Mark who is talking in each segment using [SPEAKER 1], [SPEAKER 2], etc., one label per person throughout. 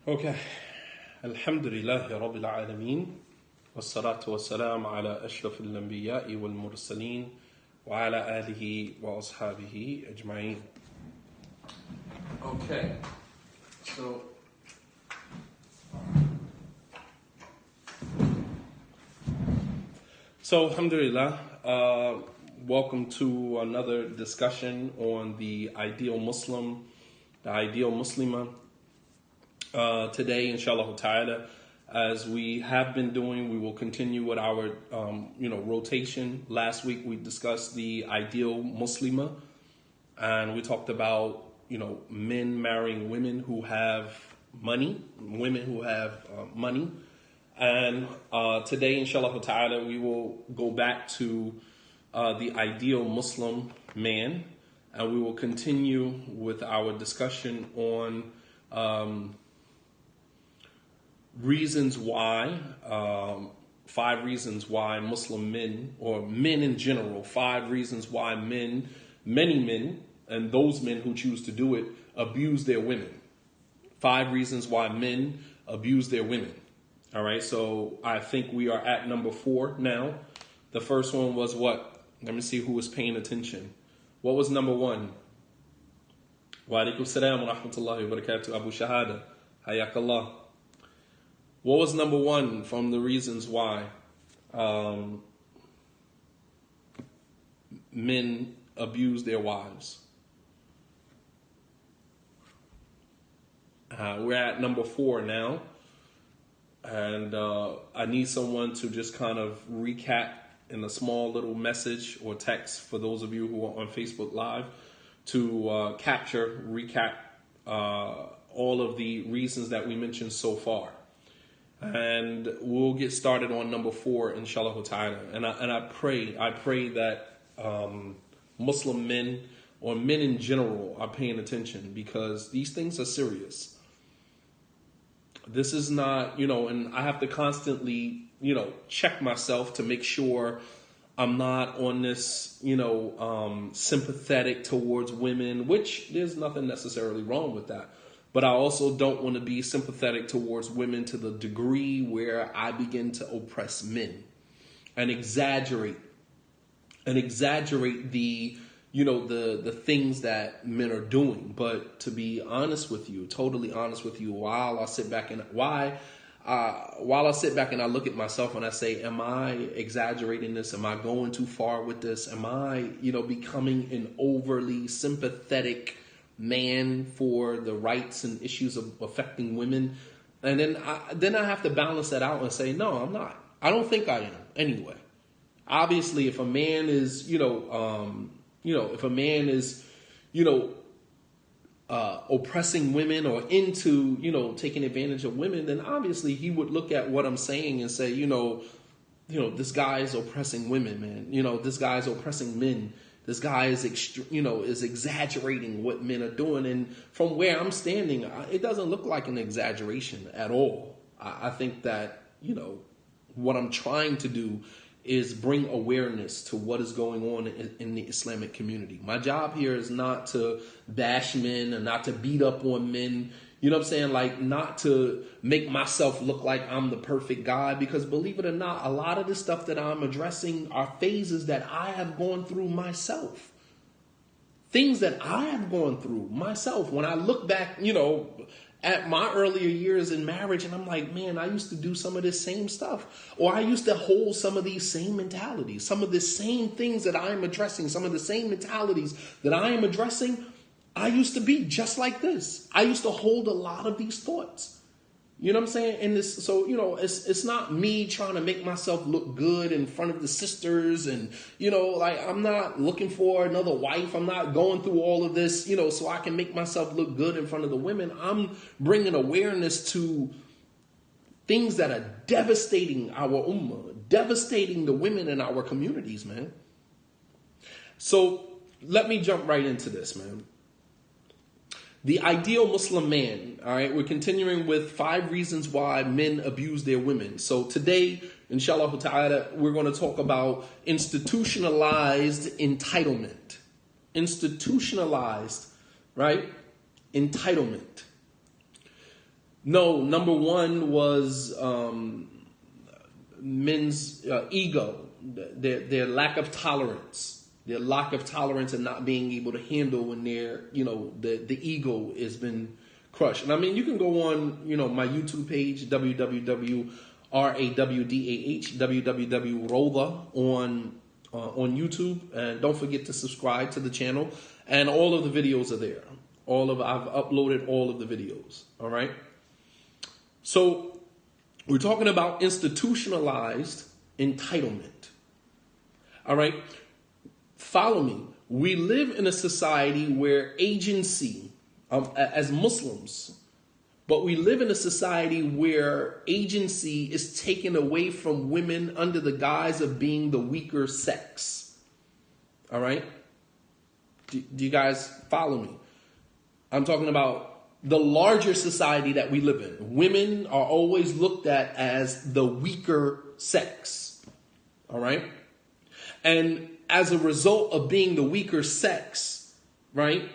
[SPEAKER 1] Okay. Alhamdulillahi Rabbil Alameen. Wassalatu wassalam ala ashraf al-anbiya'i wal mursaleen wa ala alihi wa ashabihi ajma'een. Okay. So alhamdulillah, welcome to another discussion on the ideal Muslim, the ideal Muslimah. Today, inshallah ta'ala, as we have been doing, we will continue with our, rotation. Last week, we discussed the ideal Muslimah, and we talked about, men marrying women who have money, women who have money. And today, inshallah ta'ala, we will go back to the ideal Muslim man, and we will continue with our discussion on reasons why, 5 reasons why Muslim men, or men in general, 5 reasons why men, many men, and those men who choose to do it, abuse their women. 5 reasons why men abuse their women. All right, so I think we are at number 4 now. The first one was what? Let me see who was paying attention. What was number 1? Wa alaikum salam wa rahmatullahi wa barakatuh. Abu Shahada, hayakallah. What was number 1 from the reasons why men abuse their wives? We're at number 4 now. And I need someone to just kind of recap in a small little message or text for those of you who are on Facebook Live to recap all of the reasons that we mentioned so far. And we'll get started on number 4, inshallah ta'ala. And I pray that Muslim men or men in general are paying attention, because these things are serious. This is not, and I have to constantly, check myself to make sure I'm not on this, sympathetic towards women, which there's nothing necessarily wrong with that. But I also don't want to be sympathetic towards women to the degree where I begin to oppress men and exaggerate the, the things that men are doing. But to be honest with you, totally honest with you, while I sit back and I look at myself and I say, am I exaggerating this? Am I going too far with this? Am I, becoming an overly sympathetic man for the rights and issues of affecting women? And then I have to balance that out and say, no, I'm not. I don't think I am anyway. Obviously, if a man is, oppressing women or into, taking advantage of women, then obviously he would look at what I'm saying and say, this guy is oppressing women, man. This guy is oppressing men. This guy is, is exaggerating what men are doing. And from where I'm standing, it doesn't look like an exaggeration at all. I think that, what I'm trying to do is bring awareness to what is going on in the Islamic community. My job here is not to bash men and not to beat up on men. You know what I'm saying? Like, not to make myself look like I'm the perfect guy, because believe it or not, a lot of the stuff that I'm addressing are phases that I have gone through myself. Things that I have gone through myself. When I look back, at my earlier years in marriage, and I'm like, man, I used to do some of this same stuff. Or I used to hold some of these same mentalities, some of the same things that I am addressing, some of the same mentalities that I am addressing. I used to be just like this. I used to hold a lot of these thoughts. You know what I'm saying? And this, so, it's not me trying to make myself look good in front of the sisters. And, I'm not looking for another wife. I'm not going through all of this, so I can make myself look good in front of the women. I'm bringing awareness to things that are devastating our ummah, devastating the women in our communities, man. So let me jump right into this, man. The ideal Muslim man, all right, we're continuing with 5 reasons why men abuse their women. So today, inshallah ta'ala, we're going to talk about institutionalized entitlement. Institutionalized, right? Entitlement. No, number one was men's ego, their lack of tolerance, and not being able to handle when the ego has been crushed. And I mean, you can go on, my YouTube page, www.rawdah on YouTube, and don't forget to subscribe to the channel. And all of the videos are there. I've uploaded all of the videos. All right. So we're talking about institutionalized entitlement. All right. Follow me. We live in a society where agency, as Muslims, but we live in a society where agency is taken away from women under the guise of being the weaker sex. All right. Do you guys follow me? I'm talking about the larger society that we live in. Women are always looked at as the weaker sex. All right. And as a result of being the weaker sex, right?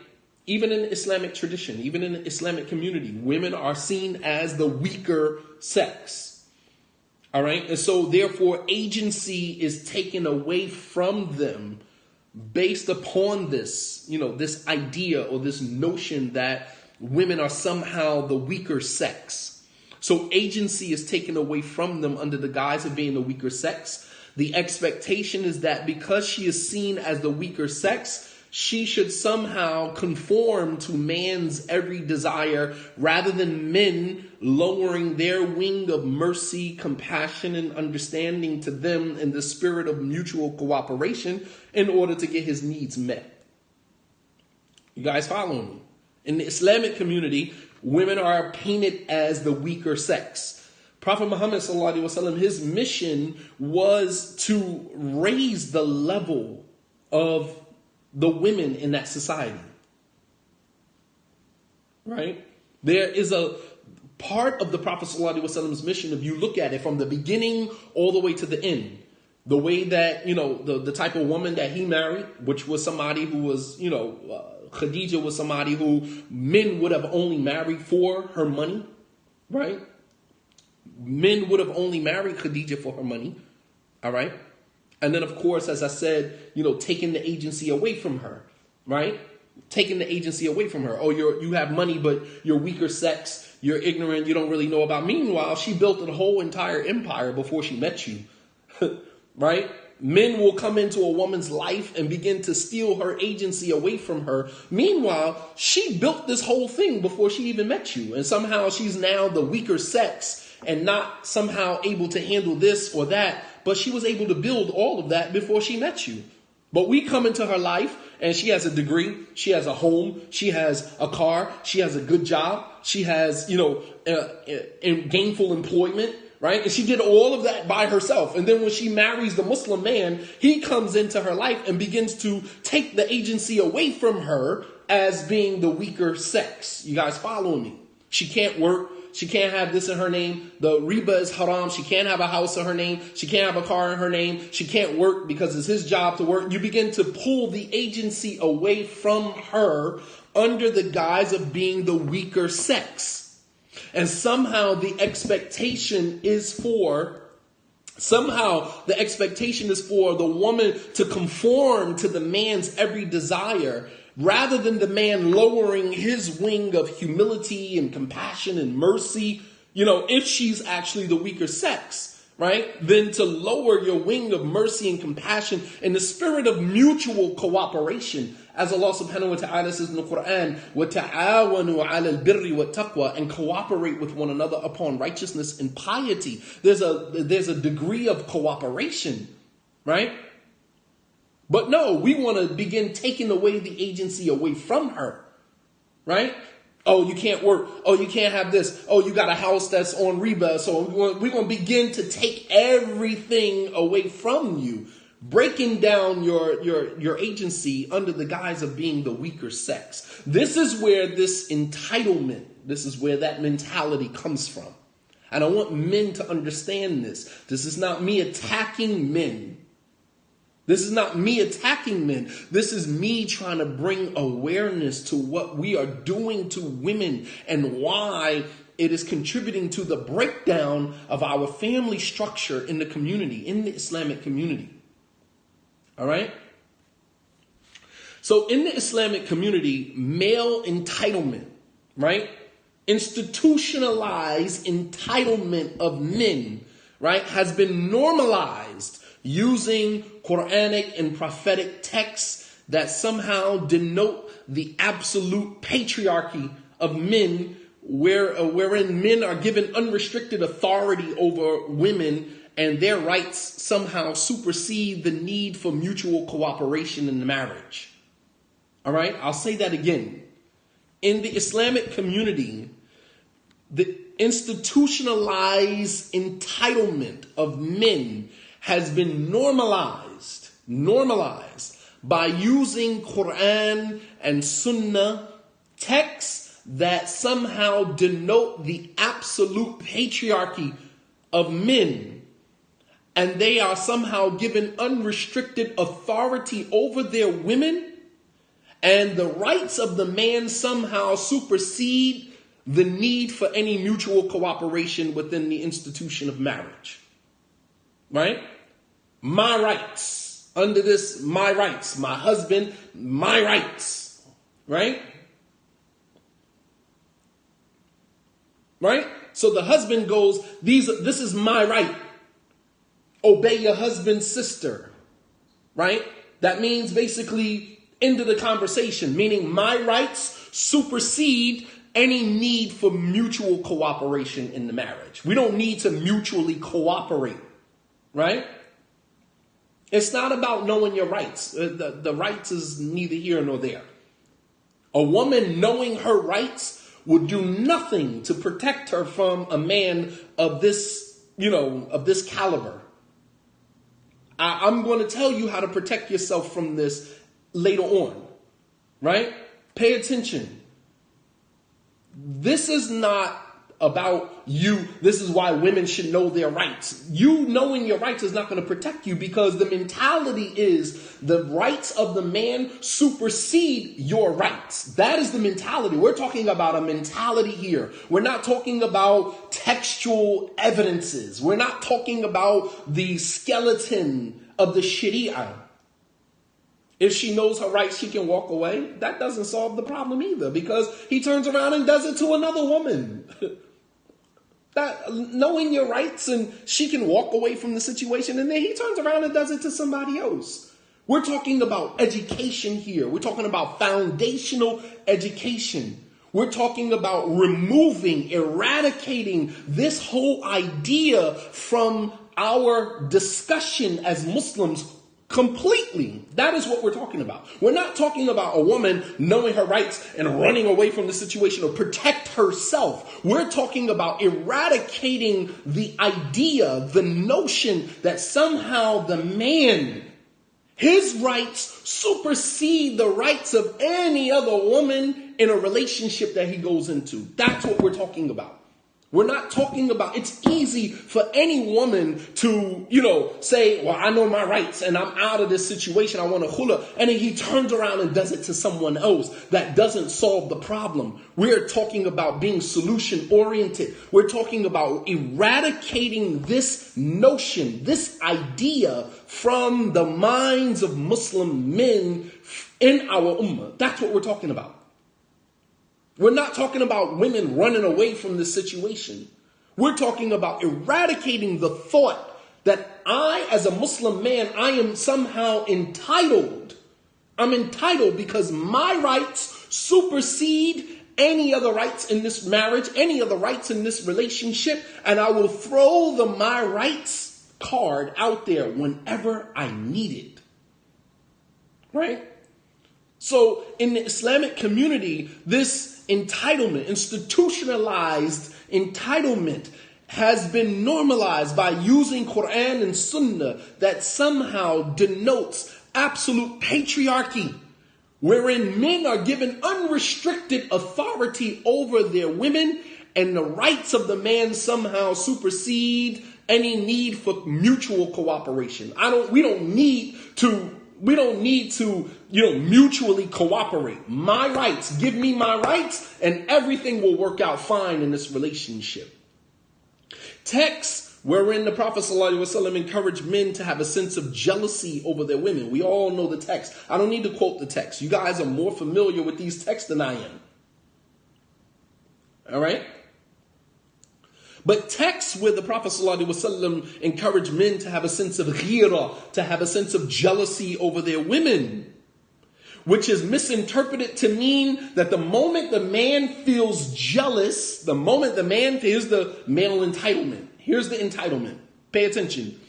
[SPEAKER 1] Even in the Islamic tradition, even in the Islamic community, women are seen as the weaker sex. All right. And so therefore agency is taken away from them based upon this, this idea or this notion that women are somehow the weaker sex. So agency is taken away from them under the guise of being the weaker sex. The expectation is that because she is seen as the weaker sex, she should somehow conform to man's every desire rather than men lowering their wing of mercy, compassion, and understanding to them in the spirit of mutual cooperation in order to get his needs met. You guys following me? In the Islamic community, women are painted as the weaker sex. Prophet Muhammad sallallahu alaihi wasallam, his mission was to raise the level of the women in that society. Right? There is a part of the Prophet sallallahu alaihi wasallam's mission, if you look at it from the beginning all the way to the end, the way that, the type of woman that he married, which was somebody who was, Khadija was somebody who men would have only married for her money, right? Men would have only married Khadija for her money, all right? And then, of course, as I said, taking the agency away from her, right? Taking the agency away from her. Oh, you have money, but you're weaker sex, you're ignorant, you don't really know about. Meanwhile, she built a whole entire empire before she met you, right? Men will come into a woman's life and begin to steal her agency away from her. Meanwhile, she built this whole thing before she even met you. And somehow she's now the weaker sex and not somehow able to handle this or that. But she was able to build all of that before she met you. But we come into her life and she has a degree, she has a home, she has a car, she has a good job, she has, gainful employment. Right? And she did all of that by herself. And then when she marries the Muslim man, he comes into her life and begins to take the agency away from her as being the weaker sex. You guys follow me? She can't work. She can't have this in her name. The riba is haram. She can't have a house in her name. She can't have a car in her name. She can't work because it's his job to work. You begin to pull the agency away from her under the guise of being the weaker sex. And somehow the expectation is for the woman to conform to the man's every desire rather than the man lowering his wing of humility and compassion and mercy, if she's actually the weaker sex, right? Then to lower your wing of mercy and compassion in the spirit of mutual cooperation. As Allah subhanahu wa ta'ala says in the Quran, وَتَعَاوَنُوا عَلَى الْبِرِّ وَالتَّقْوَى, and cooperate with one another upon righteousness and piety. There's a degree of cooperation, right? But no, we want to begin taking away the agency away from her, right? Oh, you can't work. Oh, you can't have this. Oh, you got a house that's on riba. So we're going to begin to take everything away from you, breaking down your agency under the guise of being the weaker sex. This is where this entitlement, this is where that mentality comes from. And I want men to understand this. This is not me attacking men. This is not me attacking men. This is me trying to bring awareness to what we are doing to women and why it is contributing to the breakdown of our family structure in the community, in the Islamic community. All right? So in the Islamic community, male entitlement, right? Institutionalized entitlement of men, right, has been normalized using Quranic and prophetic texts that somehow denote the absolute patriarchy of men, wherein men are given unrestricted authority over women, and their rights somehow supersede the need for mutual cooperation in the marriage. All right, I'll say that again. In the Islamic community, the institutionalized entitlement of men has been normalized by using Quran and Sunnah texts that somehow denote the absolute patriarchy of men, and they are somehow given unrestricted authority over their women, and the rights of the man somehow supersede the need for any mutual cooperation within the institution of marriage. Right? My rights. Under this, my rights. My husband, my rights. Right? Right? So the husband goes, this is my right. Obey your husband's sister. Right? That means basically end of the conversation, meaning my rights supersede any need for mutual cooperation in the marriage. We don't need to mutually cooperate, right? It's not about knowing your rights. The rights is neither here nor there. A woman knowing her rights would do nothing to protect her from a man of this, of this caliber. I'm going to tell you how to protect yourself from this later on, right? Pay attention. This is not about you. This is why women should know their rights. You knowing your rights is not going to protect you, because the mentality is the rights of the man supersede your rights. That is the mentality. We're talking about a mentality here. We're not talking about textual evidences. We're not talking about the skeleton of the Sharia. If she knows her rights, she can walk away. That doesn't solve the problem either, because he turns around and does it to another woman. That knowing your rights, and she can walk away from the situation, and then he turns around and does it to somebody else. We're talking about education here. We're talking about foundational education. We're talking about eradicating this whole idea from our discussion as Muslims completely. That is what we're talking about. We're not talking about a woman knowing her rights and running away from the situation to protect herself. We're talking about eradicating the idea, the notion that somehow the man, his rights supersede the rights of any other woman in a relationship that he goes into. That's what we're talking about. We're not talking about, it's easy for any woman to, say, well, I know my rights and I'm out of this situation. I want to hula. And then he turns around and does it to someone else. That doesn't solve the problem. We're talking about being solution oriented. We're talking about eradicating this notion, this idea from the minds of Muslim men in our ummah. That's what we're talking about. We're not talking about women running away from this situation. We're talking about eradicating the thought that I, as a Muslim man, I am somehow entitled. I'm entitled because my rights supersede any other rights in this marriage, any other rights in this relationship, and I will throw the my rights card out there whenever I need it. Right? So in the Islamic community, this entitlement, institutionalized entitlement, has been normalized by using Quran and Sunnah that somehow denotes absolute patriarchy, wherein men are given unrestricted authority over their women, and the rights of the man somehow supersede any need for mutual cooperation. We don't need to We don't need to, mutually cooperate. My rights, give me my rights, and everything will work out fine in this relationship. Texts wherein the Prophet ﷺ encouraged men to have a sense of jealousy over their women. We all know the text. I don't need to quote the text. You guys are more familiar with these texts than I am. All right? But texts where the Prophet ﷺ encouraged men to have a sense of ghira, to have a sense of jealousy over their women, which is misinterpreted to mean that the moment the man feels jealous, here's the male entitlement. Here's the entitlement. Pay attention.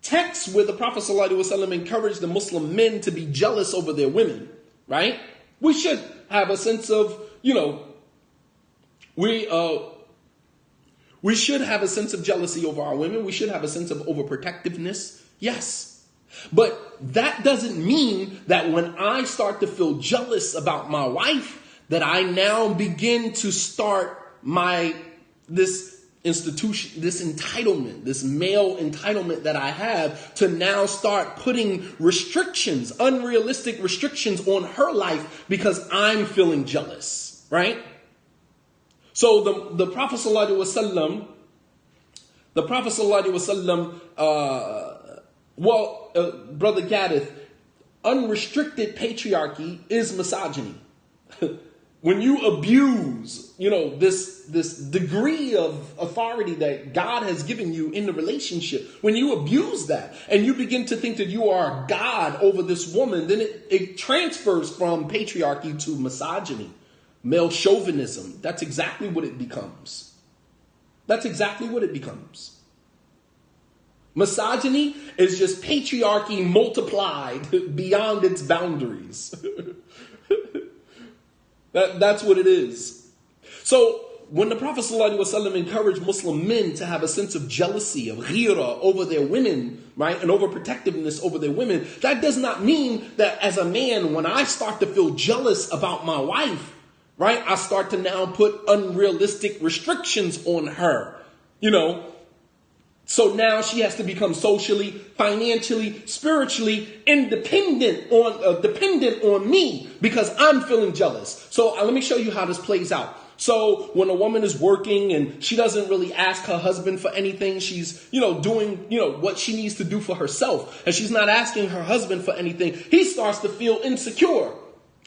[SPEAKER 1] Texts where the Prophet ﷺ encouraged the Muslim men to be jealous over their women, right? We should have a sense of, we should have a sense of jealousy over our women. We should have a sense of overprotectiveness. Yes. But that doesn't mean that when I start to feel jealous about my wife, that I now begin to start this entitlement, this male entitlement that I have to now start putting restrictions, unrealistic restrictions on her life because I'm feeling jealous, right? So the Prophet ﷺ, Brother Gaddith, unrestricted patriarchy is misogyny. When you abuse, this degree of authority that God has given you in the relationship, when you abuse that and you begin to think that you are God over this woman, then it transfers from patriarchy to misogyny. Male chauvinism. That's exactly what it becomes. Misogyny is just patriarchy multiplied beyond its boundaries. That's what it is. So when the Prophet ﷺ encouraged Muslim men to have a sense of jealousy, of ghira over their women, right, and overprotectiveness over their women, that does not mean that as a man, when I start to feel jealous about my wife, right, I start to now put unrealistic restrictions on her, So now she has to become socially, financially, spiritually dependent on me because I'm feeling jealous. So let me show you how this plays out. So when a woman is working and she doesn't really ask her husband for anything, she's, doing, what she needs to do for herself, and she's not asking her husband for anything, he starts to feel insecure.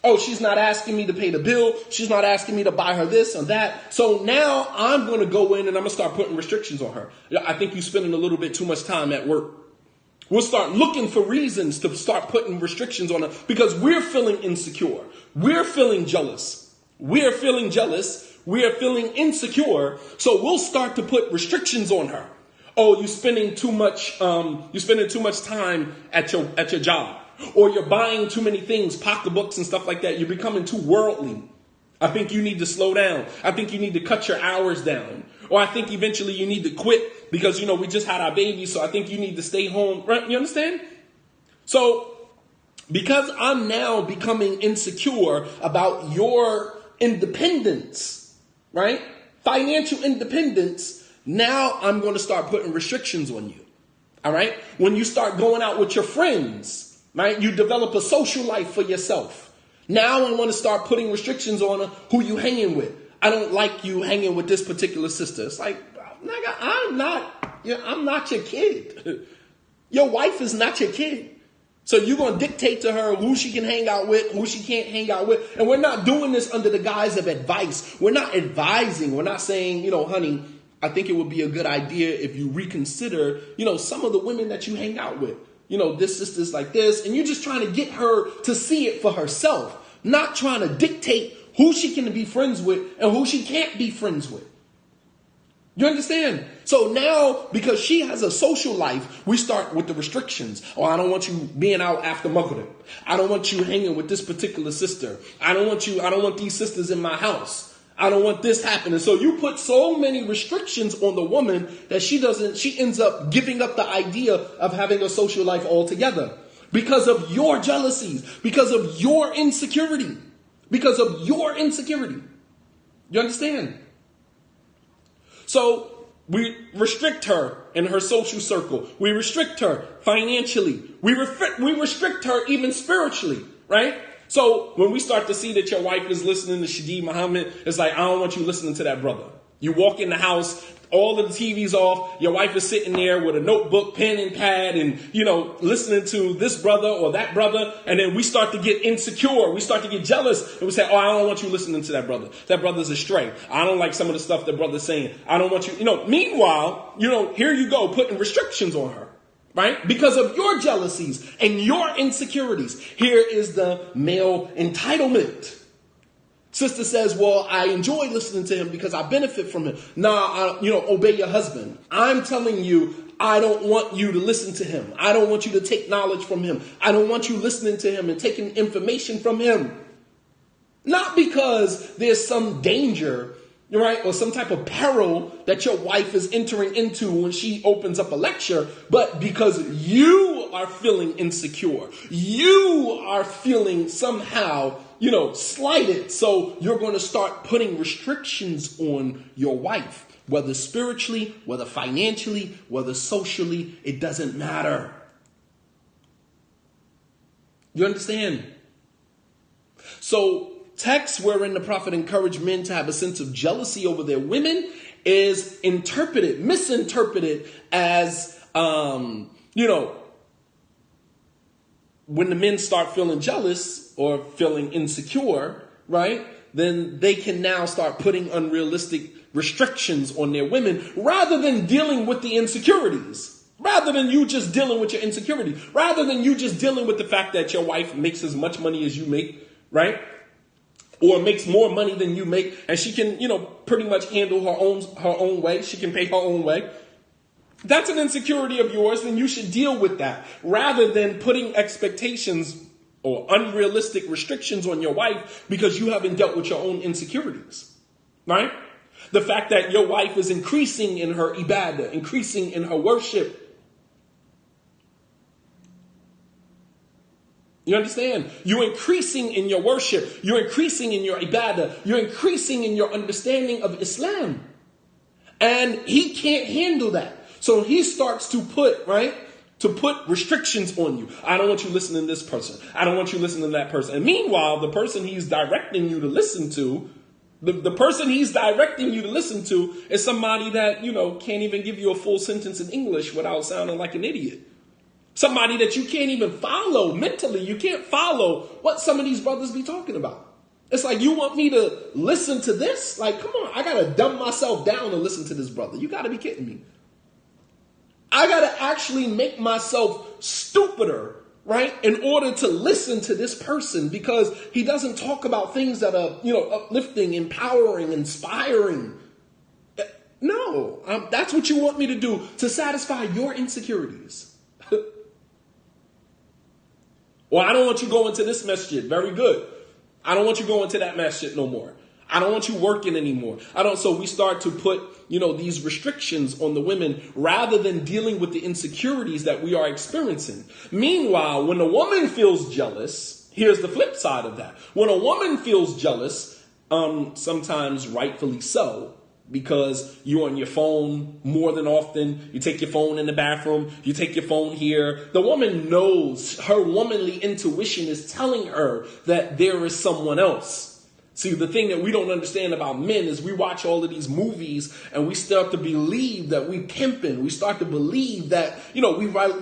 [SPEAKER 1] Oh, she's not asking me to pay the bill. She's not asking me to buy her this or that. So now I'm going to go in and I'm going to start putting restrictions on her. I think you're spending a little bit too much time at work. We'll start looking for reasons to start putting restrictions on her because we're feeling insecure. We're feeling jealous. We're feeling insecure. So we'll start to put restrictions on her. Oh, you're spending too much time at your job. Or you're buying too many things, pocketbooks and stuff like that. You're becoming too worldly. I think you need to slow down. I think you need to cut your hours down. Or I think eventually you need to quit because, we just had our baby. So I think you need to stay home. Right? You understand? So because I'm now becoming insecure about your independence, right? Financial independence. Now I'm going to start putting restrictions on you. All right. When you start going out with your friends, right? You develop a social life for yourself. Now I want to start putting restrictions on who you hanging with. I don't like you hanging with this particular sister. It's like, nigga, I'm not your kid. Your wife is not your kid. So you're going to dictate to her who she can hang out with, who she can't hang out with. And we're not doing this under the guise of advice. We're not advising. We're not saying, honey, I think it would be a good idea if you reconsider, some of the women that you hang out with. This sister's like this, and you're just trying to get her to see it for herself, not trying to dictate who she can be friends with and who she can't be friends with. You understand? So now, because she has a social life, we start with the restrictions. Oh, I don't want you being out after Maghrib. I don't want you hanging with this particular sister. I don't want these sisters in my house. I don't want this happening. So you put so many restrictions on the woman that she ends up giving up the idea of having a social life altogether because of your jealousies, because of your insecurity, You understand? So We restrict her in her social circle. We restrict her financially. We restrict her even spiritually, right? So when we start to see that your wife is listening to Shadeed Muhammad, it's like, I don't want you listening to that brother. You walk in the house, all of the TV's off, your wife is sitting there with a notebook, pen and pad, and, listening to this brother or that brother, and then we start to get insecure, we start to get jealous, and we say, I don't want you listening to that brother. That brother's astray. I don't like some of the stuff that brother's saying. I don't want you, meanwhile, here you go, putting restrictions on her, right? Because of your jealousies and your insecurities. Here is the male entitlement. Sister says, well, I enjoy listening to him because I benefit from him. Obey your husband. I'm telling you, I don't want you to listen to him. I don't want you to take knowledge from him. I don't want you listening to him and taking information from him. Not because there's some danger, right, or some type of peril that your wife is entering into when she opens up a lecture, but because you are feeling insecure. You are feeling somehow slighted. So you're going to start putting restrictions on your wife, whether spiritually, whether financially, whether socially, it doesn't matter. You understand? So texts wherein the prophet encouraged men to have a sense of jealousy over their women is misinterpreted as, when the men start feeling jealous or feeling insecure, right, then they can now start putting unrealistic restrictions on their women rather than dealing with the insecurities, rather than you just dealing with your insecurity, rather than you just dealing with the fact that your wife makes as much money as you make, right, or makes more money than you make, and she can, pretty much handle her own way. She can pay her own way. That's an insecurity of yours, then you should deal with that rather than putting expectations or unrealistic restrictions on your wife because you haven't dealt with your own insecurities, right? The fact that your wife is increasing in her ibadah, increasing in her worship. You understand? You're increasing in your worship. You're increasing in your ibadah. You're increasing in your understanding of Islam. And he can't handle that. So he starts to put restrictions on you. I don't want you listening to this person. I don't want you listening to that person. And meanwhile, the person he's directing you to listen to, the person he's directing you to listen to is somebody that, can't even give you a full sentence in English without sounding like an idiot. Somebody that you can't even follow mentally. You can't follow what some of these brothers be talking about. It's like, you want me to listen to this? Like, come on, I got to dumb myself down and listen to this brother. You got to be kidding me. I got to actually make myself stupider, right, in order to listen to this person because he doesn't talk about things that are, uplifting, empowering, inspiring. No, that's what you want me to do to satisfy your insecurities. Well, I don't want you going to this masjid. Very good. I don't want you going to that masjid no more. I don't want you working anymore. So we start to put, these restrictions on the women rather than dealing with the insecurities that we are experiencing. Meanwhile, when a woman feels jealous, here's the flip side of that. When a woman feels jealous, sometimes rightfully so, because you're on your phone more than often. You take your phone in the bathroom. You take your phone here. The woman knows, her womanly intuition is telling her that there is someone else. See, the thing that we don't understand about men is we watch all of these movies and we start to believe that we pimping. We start to believe that, we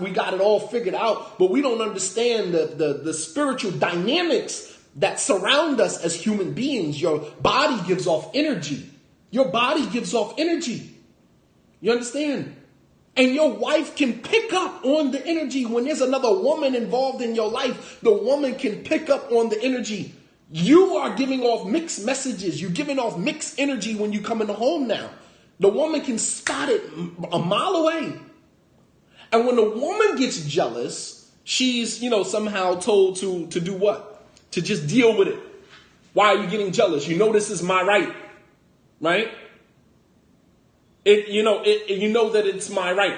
[SPEAKER 1] got it all figured out, but we don't understand the spiritual dynamics that surround us as human beings. Your body gives off energy. Your body gives off energy. You understand? And your wife can pick up on the energy when there's another woman involved in your life. The woman can pick up on the energy. You are giving off mixed messages. You're giving off mixed energy when you come in the home now. The woman can spot it a mile away. And when the woman gets jealous, she's, somehow told to do what? To just deal with it. Why are you getting jealous? This is my right. Right? You know that it's my right.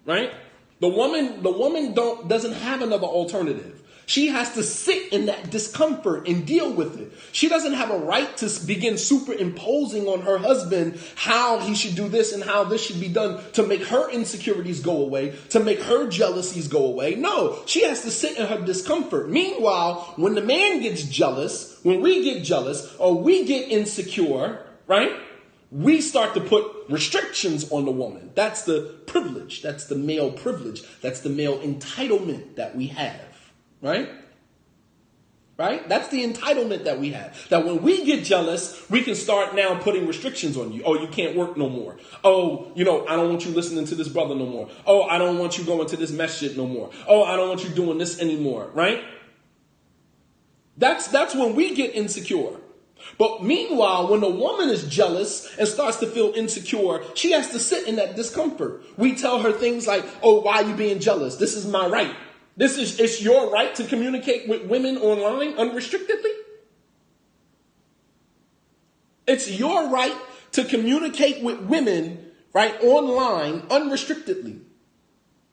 [SPEAKER 1] Right? The woman doesn't have another alternative. She has to sit in that discomfort and deal with it. She doesn't have a right to begin superimposing on her husband how he should do this and how this should be done to make her insecurities go away, to make her jealousies go away. No, she has to sit in her discomfort. Meanwhile, when the man gets jealous, when we get jealous or we get insecure, right? We start to put restrictions on the woman. That's the privilege. That's the male privilege. That's the male entitlement that we have. Right? Right? That's the entitlement that we have. That when we get jealous, we can start now putting restrictions on you. Oh, you can't work no more. Oh, I don't want you listening to this brother no more. Oh, I don't want you going to this masjid no more. Oh, I don't want you doing this anymore. Right? That's when we get insecure. But meanwhile, when a woman is jealous and starts to feel insecure, she has to sit in that discomfort. We tell her things like, oh, why are you being jealous? This is my right. It's your right to communicate with women online unrestrictedly. It's your right to communicate with women, right, online unrestrictedly.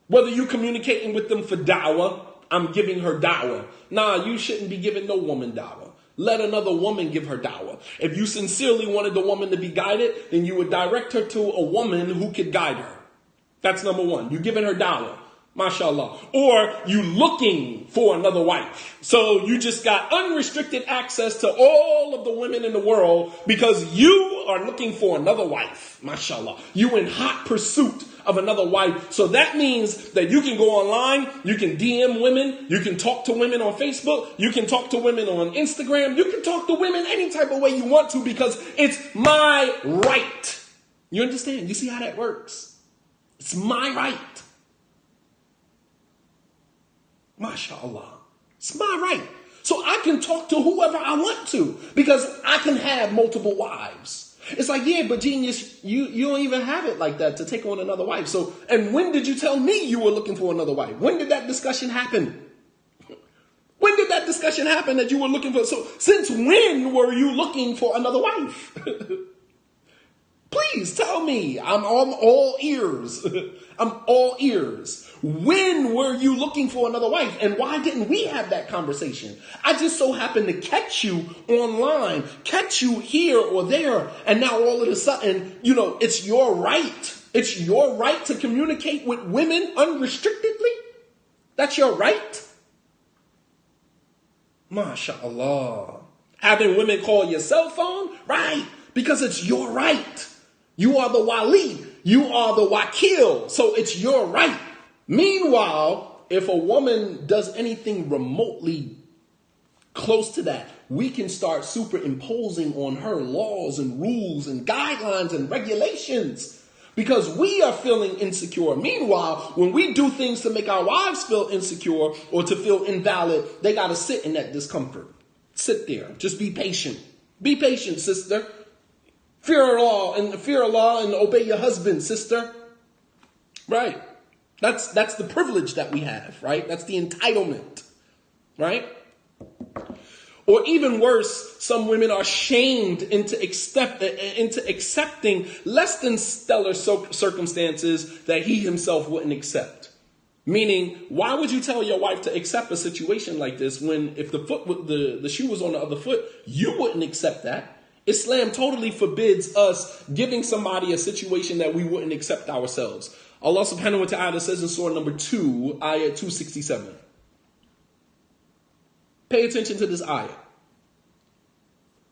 [SPEAKER 1] Whether you're communicating with them for dawah, I'm giving her dawah. Nah, you shouldn't be giving no woman dawah. Let another woman give her dawah. If you sincerely wanted the woman to be guided, then you would direct her to a woman who could guide her. That's number one. You're giving her dawah. MashaAllah. Or you looking for another wife. So you just got unrestricted access to all of the women in the world because you are looking for another wife. MashaAllah. You in hot pursuit of another wife. So that means that you can go online, you can DM women, you can talk to women on Facebook, you can talk to women on Instagram, you can talk to women any type of way you want to because it's my right. You understand? You see how that works? It's my right. MashaAllah. It's my right. So I can talk to whoever I want to because I can have multiple wives. It's like, yeah, but genius, you don't even have it like that to take on another wife. So, and when did you tell me you were looking for another wife? When did that discussion happen? When did that discussion happen that you were looking for? So since when were you looking for another wife? Please tell me. I'm all ears. I'm all ears. When were you looking for another wife? And why didn't we have that conversation? I just so happened to catch you online, catch you here or there. And now all of a sudden, it's your right. It's your right to communicate with women unrestrictedly. That's your right. MashaAllah. Having women call your cell phone? Right. Because it's your right. You are the wali. You are the wakil. So it's your right. Meanwhile, if a woman does anything remotely close to that, we can start superimposing on her laws and rules and guidelines and regulations because we are feeling insecure. Meanwhile, when we do things to make our wives feel insecure or to feel invalid, they got to sit in that discomfort. Sit there. Just be patient. Be patient, sister. Fear Allah and obey your husband, sister. Right. That's the privilege that we have, right? That's the entitlement, right? Or even worse, some women are shamed into accepting less than stellar circumstances that he himself wouldn't accept. Meaning, why would you tell your wife to accept a situation like this when if the shoe was on the other foot, you wouldn't accept that? Islam totally forbids us giving somebody a situation that we wouldn't accept ourselves. Allah subhanahu wa ta'ala says in surah number 2, ayah 267. Pay attention to this ayah.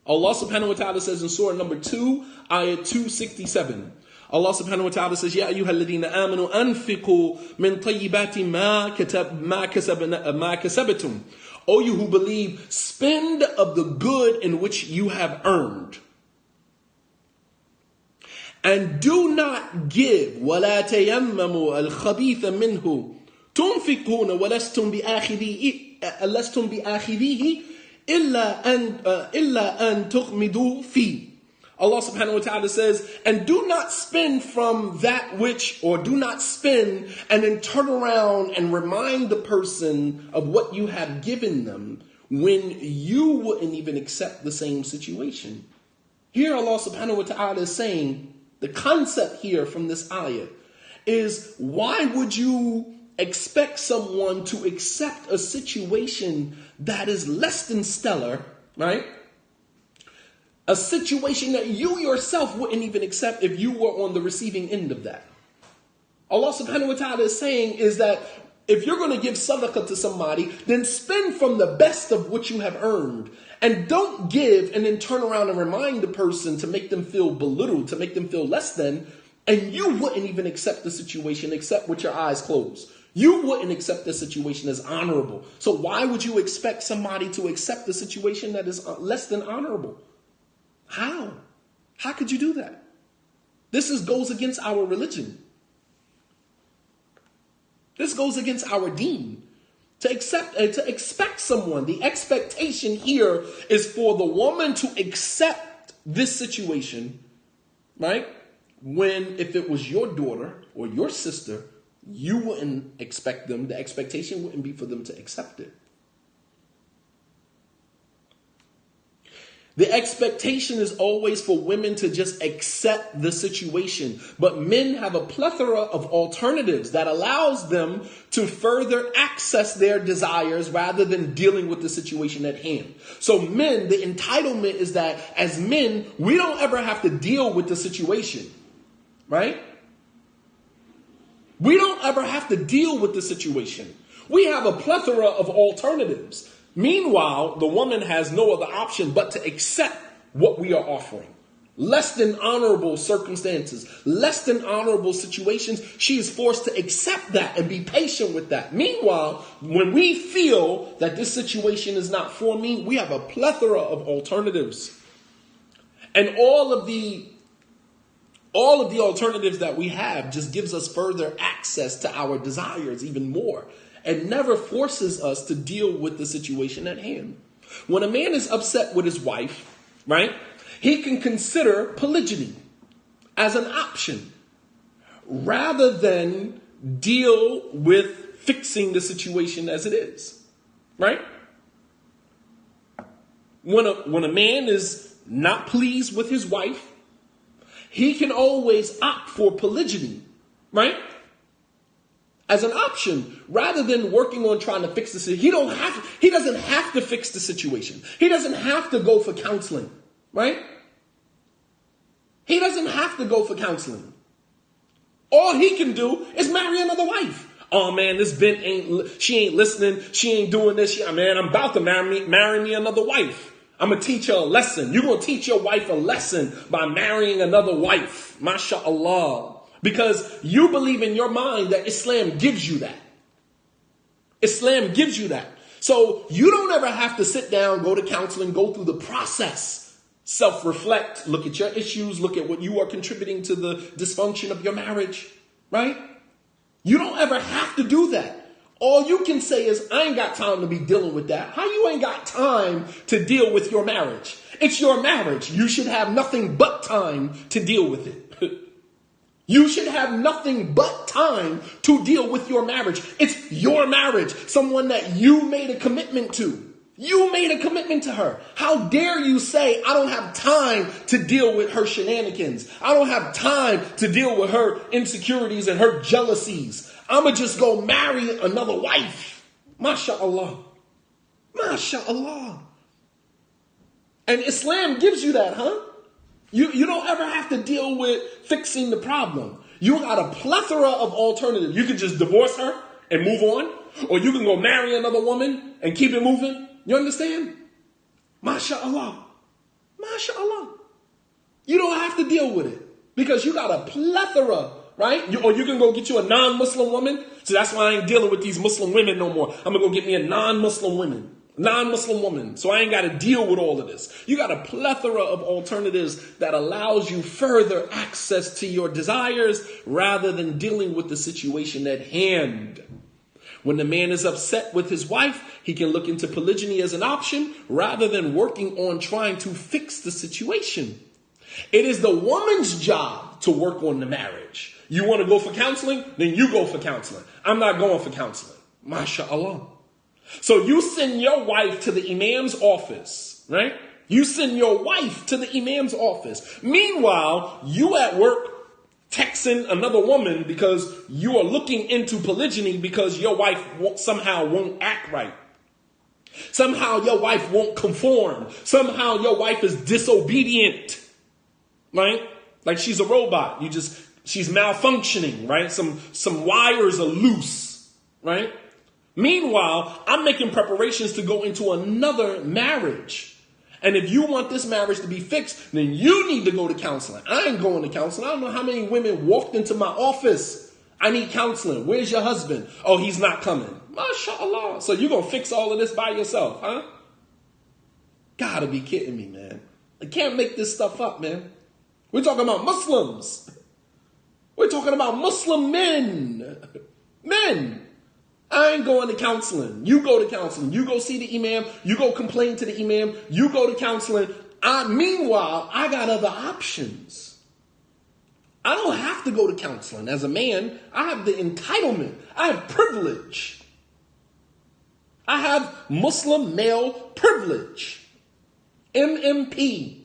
[SPEAKER 1] Allah subhanahu wa ta'ala says in surah number 2, ayah 267. Allah subhanahu wa ta'ala says, Ya ayyuha alladhina amanu anfiqu min tayyibati ma kasabatum. O you who believe, spend of the good in which you have earned. And do not give وَلَا تَيَمَّمُوا الْخَبِيثَ مِنْهُ تُنْفِقُونَ وَلَسْتُمْ بِآخِذِيهِ إِلَّا أَن تُغْمِدُوا فِيهِ. Allah subhanahu wa ta'ala says, and do not spend from that which, or do not spend and then turn around and remind the person of what you have given them when you wouldn't even accept the same situation. Here Allah subhanahu wa ta'ala is saying, the concept here from this ayah is, why would you expect someone to accept a situation that is less than stellar, right? A situation that you yourself wouldn't even accept if you were on the receiving end of that. Allah subhanahu wa ta'ala is saying is that if you're going to give sadaqah to somebody, then spend from the best of what you have earned. And don't give and then turn around and remind the person to make them feel belittled, to make them feel less than. And you wouldn't even accept the situation except with your eyes closed. You wouldn't accept the situation as honorable. So why would you expect somebody to accept the situation that is less than honorable? How? How could you do that? This goes against our religion. This goes against our deen. To expect someone, the expectation here is for the woman to accept this situation, right? If it was your daughter or your sister, you wouldn't expect them. The expectation wouldn't be for them to accept it. The expectation is always for women to just accept the situation. But men have a plethora of alternatives that allows them to further access their desires rather than dealing with the situation at hand. So men, the entitlement is that as men, we don't ever have to deal with the situation, right? We don't ever have to deal with the situation. We have a plethora of alternatives. Meanwhile, the woman has no other option but to accept what we are offering. Less than honorable circumstances, less than honorable situations, she is forced to accept that and be patient with that. Meanwhile, when we feel that this situation is not for me, we have a plethora of alternatives. And all of the alternatives that we have just gives us further access to our desires even more. And never forces us to deal with the situation at hand. When a man is upset with his wife, right, he can consider polygyny as an option rather than deal with fixing the situation as it is, right? When a man is not pleased with his wife, he can always opt for polygyny, right? As an option, rather than working on trying to fix the situation. He doesn't have to fix the situation. He doesn't have to go for counseling, right? He doesn't have to go for counseling. All he can do is marry another wife. Oh man, this bitch she ain't listening. She ain't doing this. Man, I'm about to marry me another wife. I'm going to teach her a lesson. You're going to teach your wife a lesson by marrying another wife. MashaAllah. Because you believe in your mind that Islam gives you that. Islam gives you that. So you don't ever have to sit down, go to counseling, go through the process, self-reflect, look at your issues, look at what you are contributing to the dysfunction of your marriage, right? You don't ever have to do that. All you can say is, I ain't got time to be dealing with that. How you ain't got time to deal with your marriage? It's your marriage. You should have nothing but time to deal with it. You should have nothing but time to deal with your marriage. It's your marriage. Someone that you made a commitment to. You made a commitment to her. How dare you say, I don't have time to deal with her shenanigans. I don't have time to deal with her insecurities and her jealousies. I'm going to just go marry another wife. MashaAllah. MashaAllah. And Islam gives you that, huh? You don't ever have to deal with fixing the problem. You got a plethora of alternatives. You can just divorce her and move on. Or you can go marry another woman and keep it moving. You understand? MashaAllah. MashaAllah. You don't have to deal with it. Because you got a plethora, right? Or you can go get you a non-Muslim woman. So that's why I ain't dealing with these Muslim women no more. I'm going to go get me a non-Muslim woman. So I ain't got to deal with all of this. You got a plethora of alternatives that allows you further access to your desires rather than dealing with the situation at hand. When the man is upset with his wife, he can look into polygyny as an option rather than working on trying to fix the situation. It is the woman's job to work on the marriage. You want to go for counseling? Then you go for counseling. I'm not going for counseling. MashaAllah. So you send your wife to the imam's office, right? You send your wife to the imam's office. Meanwhile, you at work texting fixing another woman because you are looking into polygyny because your wife somehow won't act right. Somehow your wife won't conform. Somehow your wife is disobedient, right? Like she's a robot. She's malfunctioning, right? Some wires are loose, right? Meanwhile, I'm making preparations to go into another marriage. And if you want this marriage to be fixed, then you need to go to counseling. I ain't going to counseling. I don't know how many women walked into my office. I need counseling. Where's your husband? Oh, he's not coming. MashaAllah. So you're going to fix all of this by yourself, huh? Gotta be kidding me, man. I can't make this stuff up, man. We're talking about Muslims. We're talking about Muslim men. Men. I ain't going to counseling. You go to counseling. You go see the imam. You go complain to the imam. You go to counseling. Meanwhile, I got other options. I don't have to go to counseling. As a man, I have the entitlement. I have privilege. I have Muslim male privilege. MMP.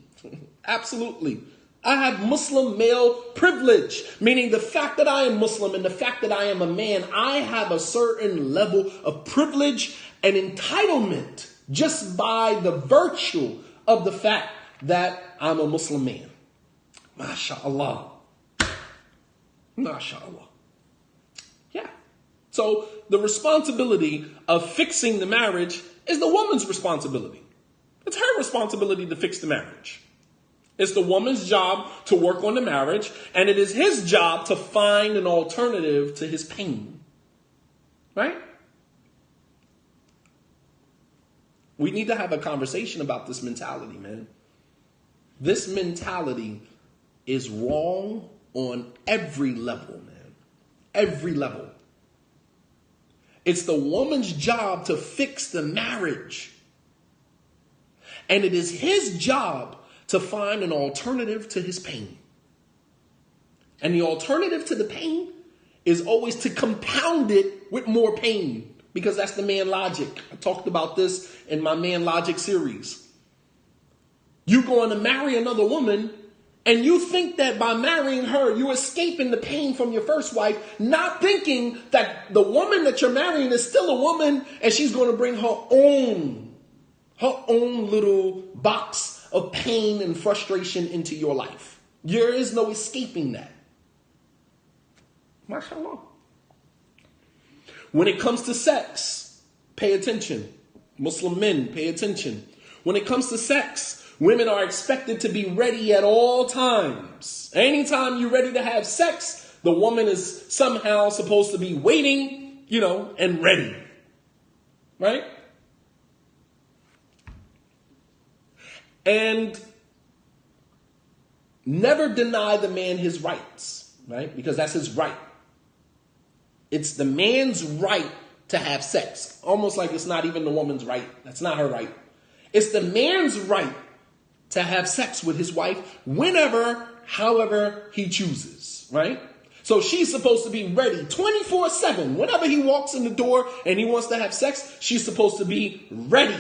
[SPEAKER 1] Absolutely. I have Muslim male privilege, meaning the fact that I am Muslim and the fact that I am a man, I have a certain level of privilege and entitlement just by the virtue of the fact that I'm a Muslim man. MashaAllah. MashaAllah. Yeah. So the responsibility of fixing the marriage is the woman's responsibility. It's her responsibility to fix the marriage. It's the woman's job to work on the marriage, and it is his job to find an alternative to his pain. Right? We need to have a conversation about this mentality, man. This mentality is wrong on every level, man. Every level. It's the woman's job to fix the marriage. And it is his job to find an alternative to his pain. And the alternative to the pain is always to compound it with more pain, because that's the man logic. I talked about this in my man logic series. You're going to marry another woman, and you think that by marrying her, you're escaping the pain from your first wife, not thinking that the woman that you're marrying is still a woman, and she's going to bring her own little box of pain and frustration into your life. There is no escaping that. MashaAllah. When it comes to sex, pay attention. Muslim men, pay attention. When it comes to sex, women are expected to be ready at all times. Anytime you're ready to have sex, the woman is somehow supposed to be waiting, and ready. Right? And never deny the man his rights, right? Because that's his right. It's the man's right to have sex. Almost like it's not even the woman's right. That's not her right. It's the man's right to have sex with his wife whenever, however he chooses, right? So she's supposed to be ready 24/7. Whenever he walks in the door and he wants to have sex, she's supposed to be ready,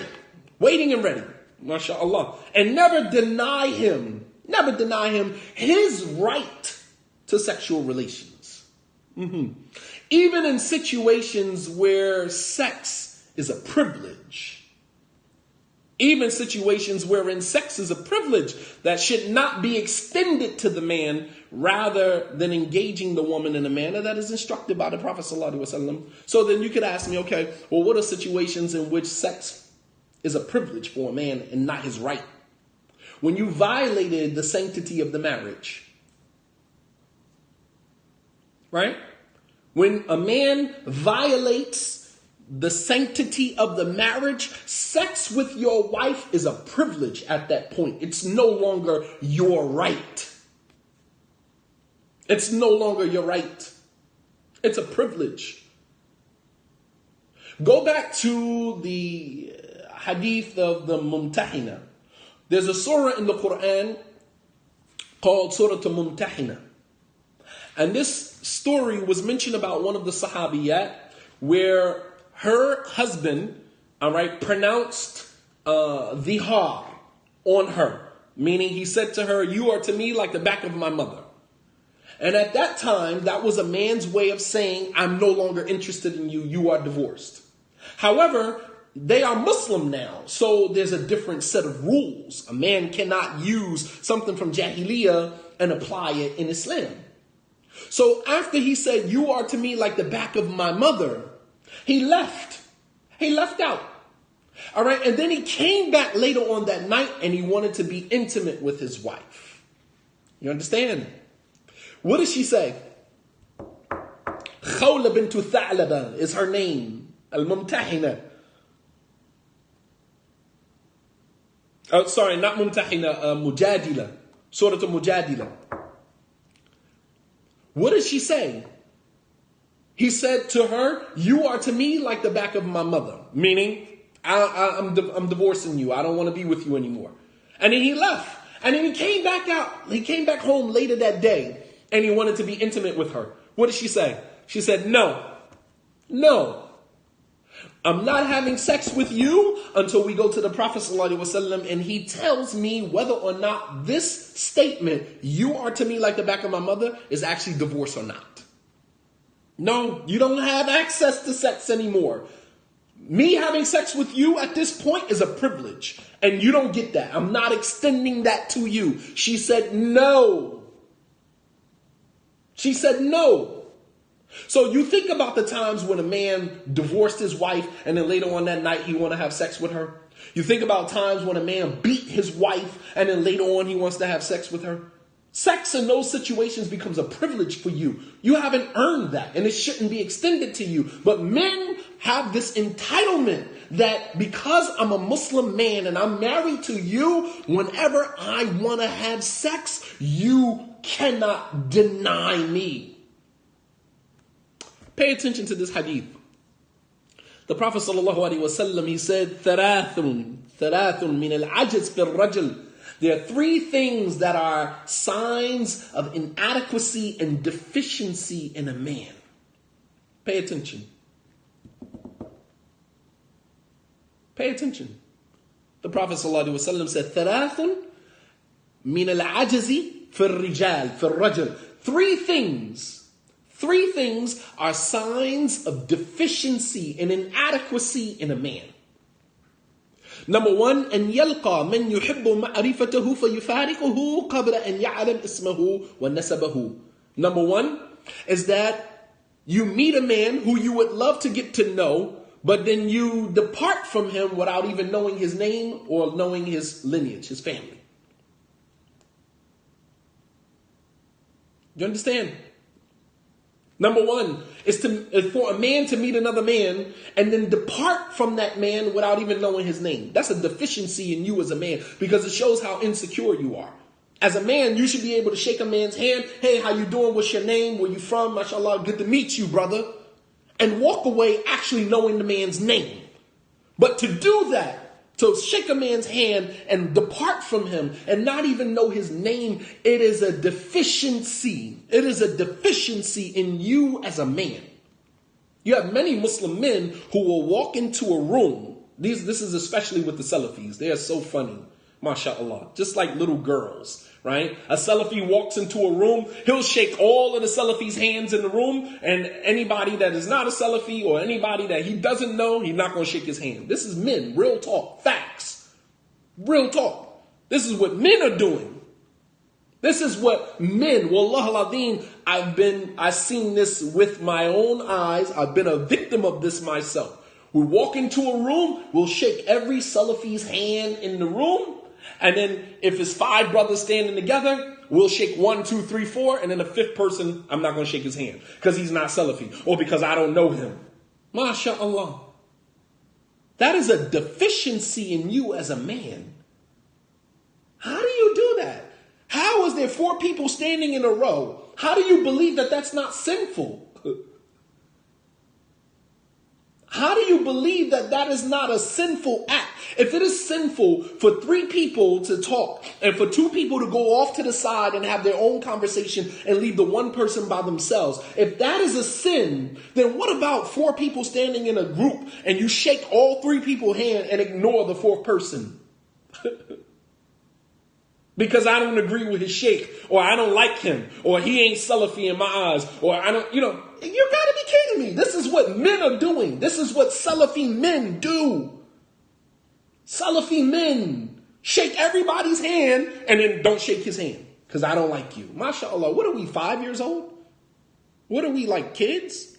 [SPEAKER 1] waiting and ready. MashaAllah. And never deny him his right to sexual relations. Even in situations where sex is a privilege. Even situations wherein sex is a privilege that should not be extended to the man rather than engaging the woman in a manner that is instructed by the Prophet ﷺ. So then you could ask me, okay, well, what are situations in which sex is a privilege for a man and not his right? When you violated the sanctity of the marriage, right? When a man violates the sanctity of the marriage, sex with your wife is a privilege at that point. It's no longer your right. It's no longer your right. It's a privilege. Go back to the hadith of the Mumtahina. There's a surah in the Quran called Surah Mumtahina. And this story was mentioned about one of the Sahabiyat where her husband, pronounced dhihar on her. Meaning he said to her, "You are to me like the back of my mother." And at that time, that was a man's way of saying, I'm no longer interested in you. You are divorced. However, they are Muslim now. So there's a different set of rules. A man cannot use something from Jahiliyyah and apply it in Islam. So after he said, you are to me like the back of my mother, he left. He left out. All right. And then he came back later on that night and he wanted to be intimate with his wife. You understand? What does she say? Khawla bintu Tha'laba is her name. Al-Mumtahina. Oh, sorry, not Mumtahina, Mujadila. Surah Mujadila. What does she say? He said to her, you are to me like the back of my mother. Meaning, I'm divorcing you. I don't want to be with you anymore. And then he left. And then he came back out. He came back home later that day. And he wanted to be intimate with her. What did she say? She said, no. I'm not having sex with you until we go to the Prophet ﷺ and he tells me whether or not this statement, you are to me like the back of my mother, is actually divorce or not. No, you don't have access to sex anymore. Me having sex with you at this point is a privilege. And you don't get that. I'm not extending that to you. She said no. She said no. So you think about the times when a man divorced his wife and then later on that night he want to have sex with her. You think about times when a man beat his wife and then later on he wants to have sex with her. Sex in those situations becomes a privilege for you. You haven't earned that and it shouldn't be extended to you. But men have this entitlement that because I'm a Muslim man and I'm married to you, whenever I want to have sex, you cannot deny me. Pay attention to this hadith. The Prophet ﷺ, he said, ثلاث min al-ajiz fi al-rajul. There are three things that are signs of inadequacy and deficiency in a man. Pay attention. Pay attention. The Prophet ﷺ said, ثلاث min al-ajiz fi al-rijal, fi al-rajul. Three things are signs of deficiency and inadequacy in a man. Number one, أن يلقى من يحب معرفته فيفارقه قبل أن يعلم اسمه ونسبه. Number one is that you meet a man who you would love to get to know, but then you depart from him without even knowing his name or knowing his lineage, his family. You understand? Number one is for a man to meet another man and then depart from that man without even knowing his name. That's a deficiency in you as a man because it shows how insecure you are. As a man, you should be able to shake a man's hand. Hey, how you doing? What's your name? Where you from? MashaAllah, good to meet you, brother. And walk away actually knowing the man's name. But to do that, to shake a man's hand and depart from him and not even know his name, it is a deficiency. It is a deficiency in you as a man. You have many Muslim men who will walk into a room. This is especially with the Salafis. They are so funny. MashaAllah. Just like little girls, right? A Salafi walks into a room. He'll shake all of the Salafis' hands in the room. And anybody that is not a Salafi or anybody that he doesn't know, he's not going to shake his hand. This is men. Real talk. Facts. Real talk. This is what men are doing. This is what men, Wallah al-Azim, I've seen this with my own eyes. I've been a victim of this myself. We walk into a room, we'll shake every Salafi's hand in the room. And then if it's 5 brothers standing together, we'll shake 1, 2, 3, 4. And then the 5th person, I'm not going to shake his hand because he's not Salafi or because I don't know him. MashaAllah. That is a deficiency in you as a man. How do you do that? How is there 4 people standing in a row? How do you believe that that's not sinful? How do you believe that that is not a sinful act? If it is sinful for 3 people to talk and for 2 people to go off to the side and have their own conversation and leave the 1 person by themselves, if that is a sin, then what about 4 people standing in a group and you shake all 3 people's hand and ignore the 4th person? because I don't agree with his sheikh, or I don't like him, or he ain't Salafi in my eyes, or I don't, you gotta be kidding me. This is what men are doing. This is what Salafi men do. Salafi men shake everybody's hand and then don't shake his hand because I don't like you. MashaAllah, what are we, 5 years old? What are we, like kids?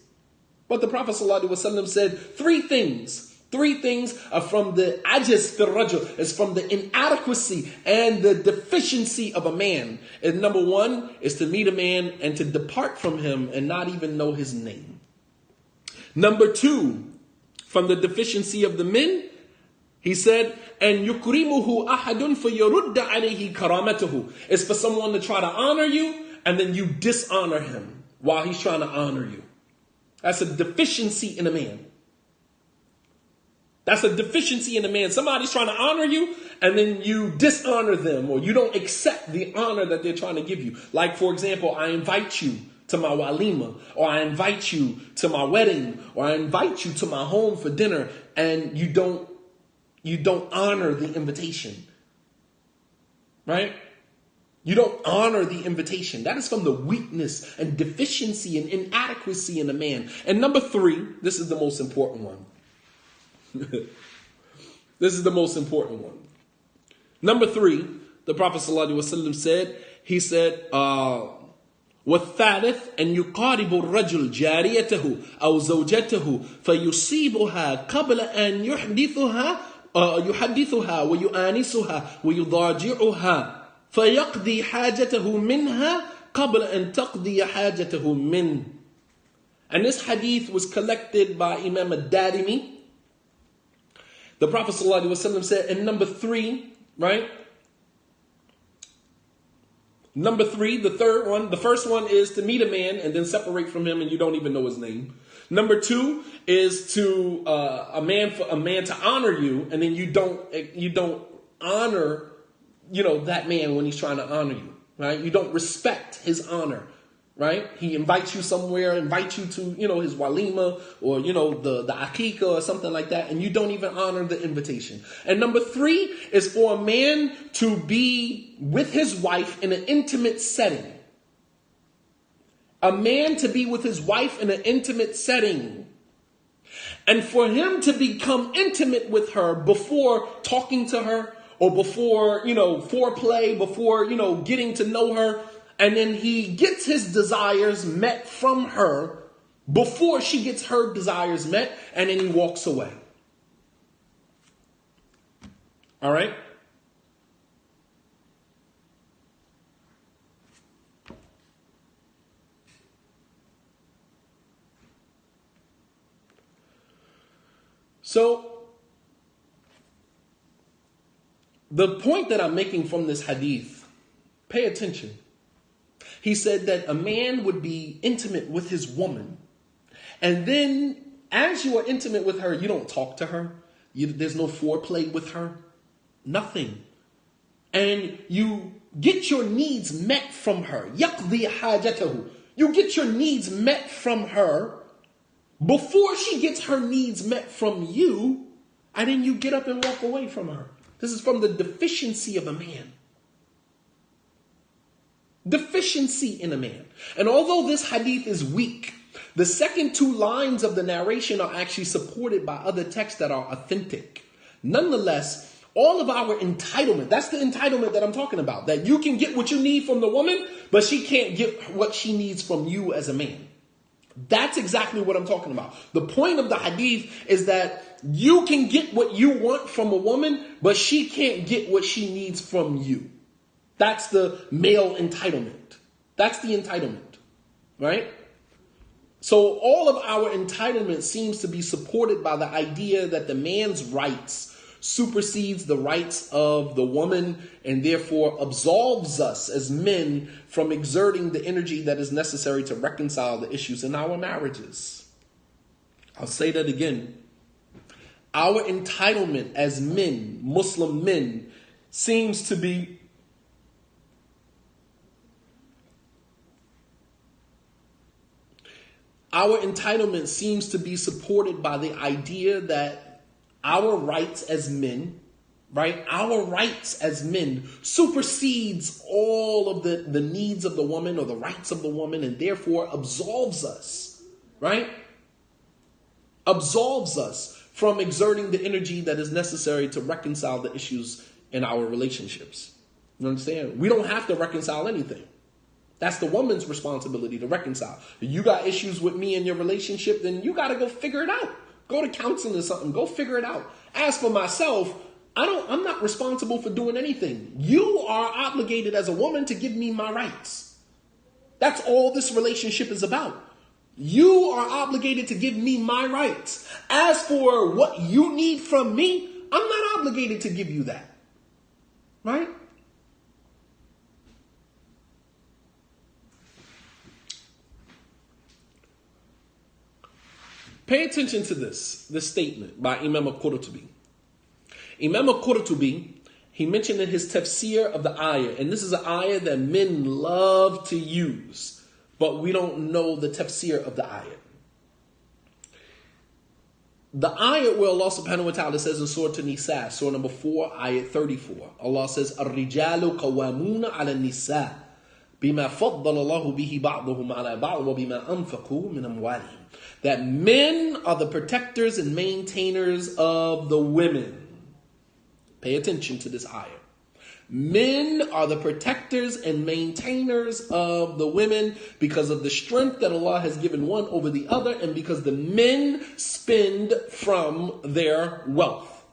[SPEAKER 1] But the Prophet ﷺ said three things. Three things are from the ajiz fil rajul. It's from the inadequacy and the deficiency of a man. And number one is to meet a man and to depart from him and not even know his name. Number two, from the deficiency of the men, he said, and yukrimuhu ahadun fayurudda alayhi karamatuhu. It's for someone to try to honor you and then you dishonor him while he's trying to honor you. That's a deficiency in a man. That's a deficiency in a man. Somebody's trying to honor you and then you dishonor them, or you don't accept the honor that they're trying to give you. Like, for example, I invite you to my walima, or I invite you to my wedding, or I invite you to my home for dinner, and you don't honor the invitation. Right? You don't honor the invitation. That is from the weakness and deficiency and inadequacy in a man. And number three, this is the most important one. This is the most important one. Number three, the Prophet ﷺ said, he said, وَالثَّالِث أَنْ يُقَارِبُ الرَّجُلُ جَارِيَتَهُ أَوْ زَوْجَتَهُ فَيُصِيبُهَا قَبْلَ أَنْ يُحَدِّثُهَا وَيُؤَانِسُهَا وَيُضَاجِعُهَا فَيَقْضِي حَاجَتَهُ مِنْهَا قَبْلَ أَنْ تَقْضِيَ حَاجَتَهُ مِنْهُ. And this hadith was collected by Imam Shadeed. The Prophet ﷺ said, and number three, right? Number three, the third one, the first one is to meet a man and then separate from him and you don't even know his name. Number two is to a man to honor you, and then you don't honor, that man when he's trying to honor you, right? You don't respect his honor. Right? He invites you somewhere, invites you to, his walima or, the akika or something like that, and you don't even honor the invitation. And number three is for a man to be with his wife in an intimate setting. A man to be with his wife in an intimate setting. And for him to become intimate with her before talking to her, or before, foreplay, before, getting to know her. And then he gets his desires met from her before she gets her desires met, and then he walks away. All right? So, the point that I'm making from this hadith, pay attention. He said that a man would be intimate with his woman, and then as you are intimate with her, you don't talk to her. There's no foreplay with her. Nothing. And you get your needs met from her. يَقْضِي حَاجَتَهُ. You get your needs met from her before she gets her needs met from you, and then you get up and walk away from her. This is from the deficiency of a man. Deficiency in a man. And although this hadith is weak, the second two lines of the narration are actually supported by other texts that are authentic. Nonetheless, all of our entitlement, that's the entitlement that I'm talking about, that you can get what you need from the woman, but she can't get what she needs from you as a man. That's exactly what I'm talking about. The point of the hadith is that you can get what you want from a woman, but she can't get what she needs from you. That's the male entitlement. That's the entitlement, right? So all of our entitlement seems to be supported by the idea that the man's rights supersedes the rights of the woman, and therefore absolves us as men from exerting the energy that is necessary to reconcile the issues in our marriages. I'll say that again. Our entitlement as men, Muslim men, seems to be supported by the idea that our rights as men, right? Our rights as men supersedes all of the needs of the woman or the rights of the woman, and therefore absolves us, right? Absolves us from exerting the energy that is necessary to reconcile the issues in our relationships. You understand? We don't have to reconcile anything. That's the woman's responsibility to reconcile. If you got issues with me in your relationship, then you got to go figure it out. Go to counseling or something. Go figure it out. As for myself, I'm not responsible for doing anything. You are obligated as a woman to give me my rights. That's all this relationship is about. You are obligated to give me my rights. As for what you need from me, I'm not obligated to give you that. Right? Pay attention to this statement by Imam al-Qurtubi. Imam al-Qurtubi, he mentioned in his tafsir of the ayah, and this is an ayah that men love to use, but we don't know the tafsir of the ayah. The ayah where Allah subhanahu wa ta'ala says in Surah An-Nisa, Surah number 4, ayah 34, Allah says, الرِّجَالُ قَوَّامُونَ عَلَى النِّسَاءِ بِمَا فَضَّلَ اللَّهُ بِهِ بَعْضُهُمْ عَلَى بَعْضٍ وَبِمَا أَنفَقُوا مِنْ أَمْوَالِهِمْ. That men are the protectors and maintainers of the women. Pay attention to this ayah. Men are the protectors and maintainers of the women because of the strength that Allah has given one over the other, and because the men spend from their wealth.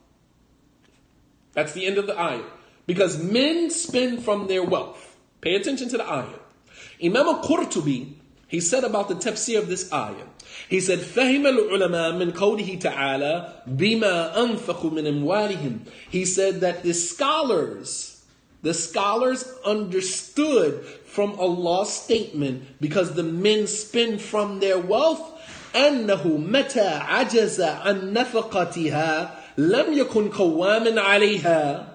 [SPEAKER 1] That's the end of the ayah. Because men spend from their wealth. Pay attention to the ayah. Imam al-Qurtubi, he said about the tafsir of this ayah, he said, فَهِمَ الْعُلَمَاء مِنْ قَوْلِهِ تَعَالَى بِمَا أَنفَقُوا مِنْ أَمْوَالِهِمْ. He said that the scholars understood from Allah's statement, because the men spend from their wealth, أَنَّهُ مَتَى عَجَزَ عَنْ نَفَقَتِهَا لَمْ يَكُنْ قَوَّامًا عَلَيْهَا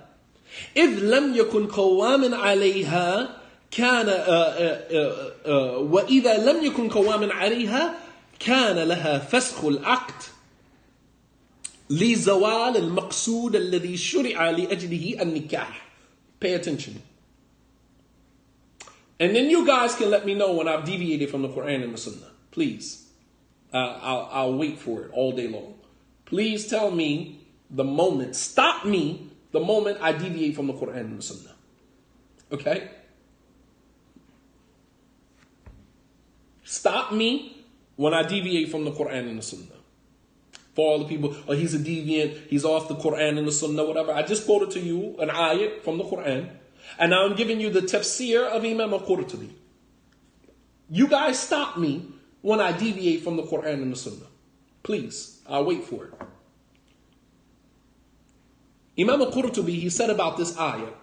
[SPEAKER 1] إِذْ لَمْ يَكُنْ قَوَّامًا عَلَيْهَا كان وإذا لم يكن قواما عليها كان لها فسخ العقد لزوال المقصود الذي شرع لأجله النكاح. Pay attention. And then you guys can let me know when I've deviated from the Quran and the Sunnah. Please. I'll wait for it all day long. Please tell me stop me the moment I deviate from the Quran and the Sunnah. Okay? Stop me when I deviate from the Quran and the Sunnah. For all the people, he's a deviant, he's off the Quran and the Sunnah, whatever. I just quoted to you an ayat from the Quran, and now I'm giving you the tafsir of Imam al-Qurtubi. You guys stop me when I deviate from the Quran and the Sunnah. Please, I'll wait for it. Imam al-Qurtubi, he said about this ayah,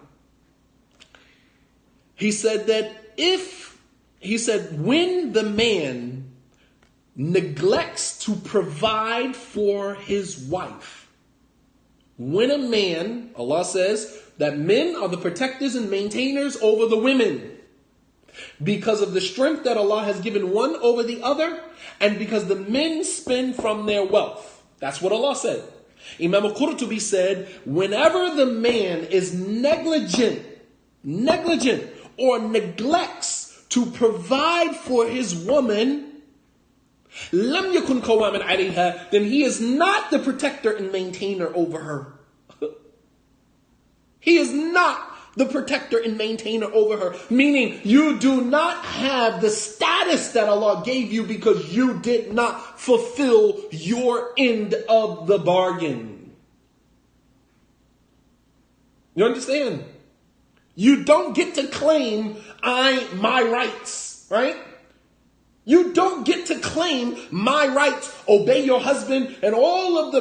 [SPEAKER 1] he said that when the man neglects to provide for his wife, when a man, Allah says that men are the protectors and maintainers over the women because of the strength that Allah has given one over the other, and because the men spend from their wealth. That's what Allah said. Imam al-Qurtubi said, whenever the man is negligent or neglects to provide for his woman, لم يكن قواما عليها, then he is not the protector and maintainer over her. He is not the protector and maintainer over her. Meaning, you do not have the status that Allah gave you because you did not fulfill your end of the bargain. You understand? You don't get to claim my rights, right? You don't get to claim my rights, obey your husband, and all of the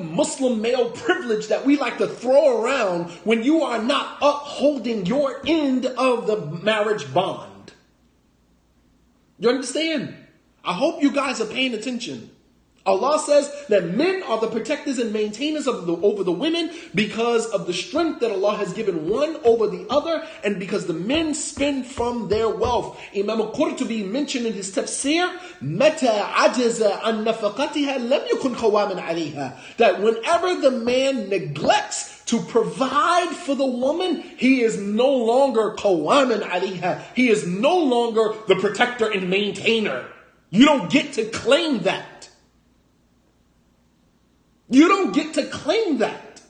[SPEAKER 1] Muslim male privilege that we like to throw around when you are not upholding your end of the marriage bond. You understand? I hope you guys are paying attention. Allah says that men are the protectors and maintainers over the women because of the strength that Allah has given one over the other, and because the men spend from their wealth. Imam al-Qurtubi mentioned in his tafsir, مَتَى عَجَزَ عَنْ نَفَقَتِهَا لَمْ يَكُنْ قَوَامًا عَلَيْهَا, that whenever the man neglects to provide for the woman, he is no longer qawaman alayha. He is no longer the protector and maintainer. You don't get to claim that. You don't get to claim that.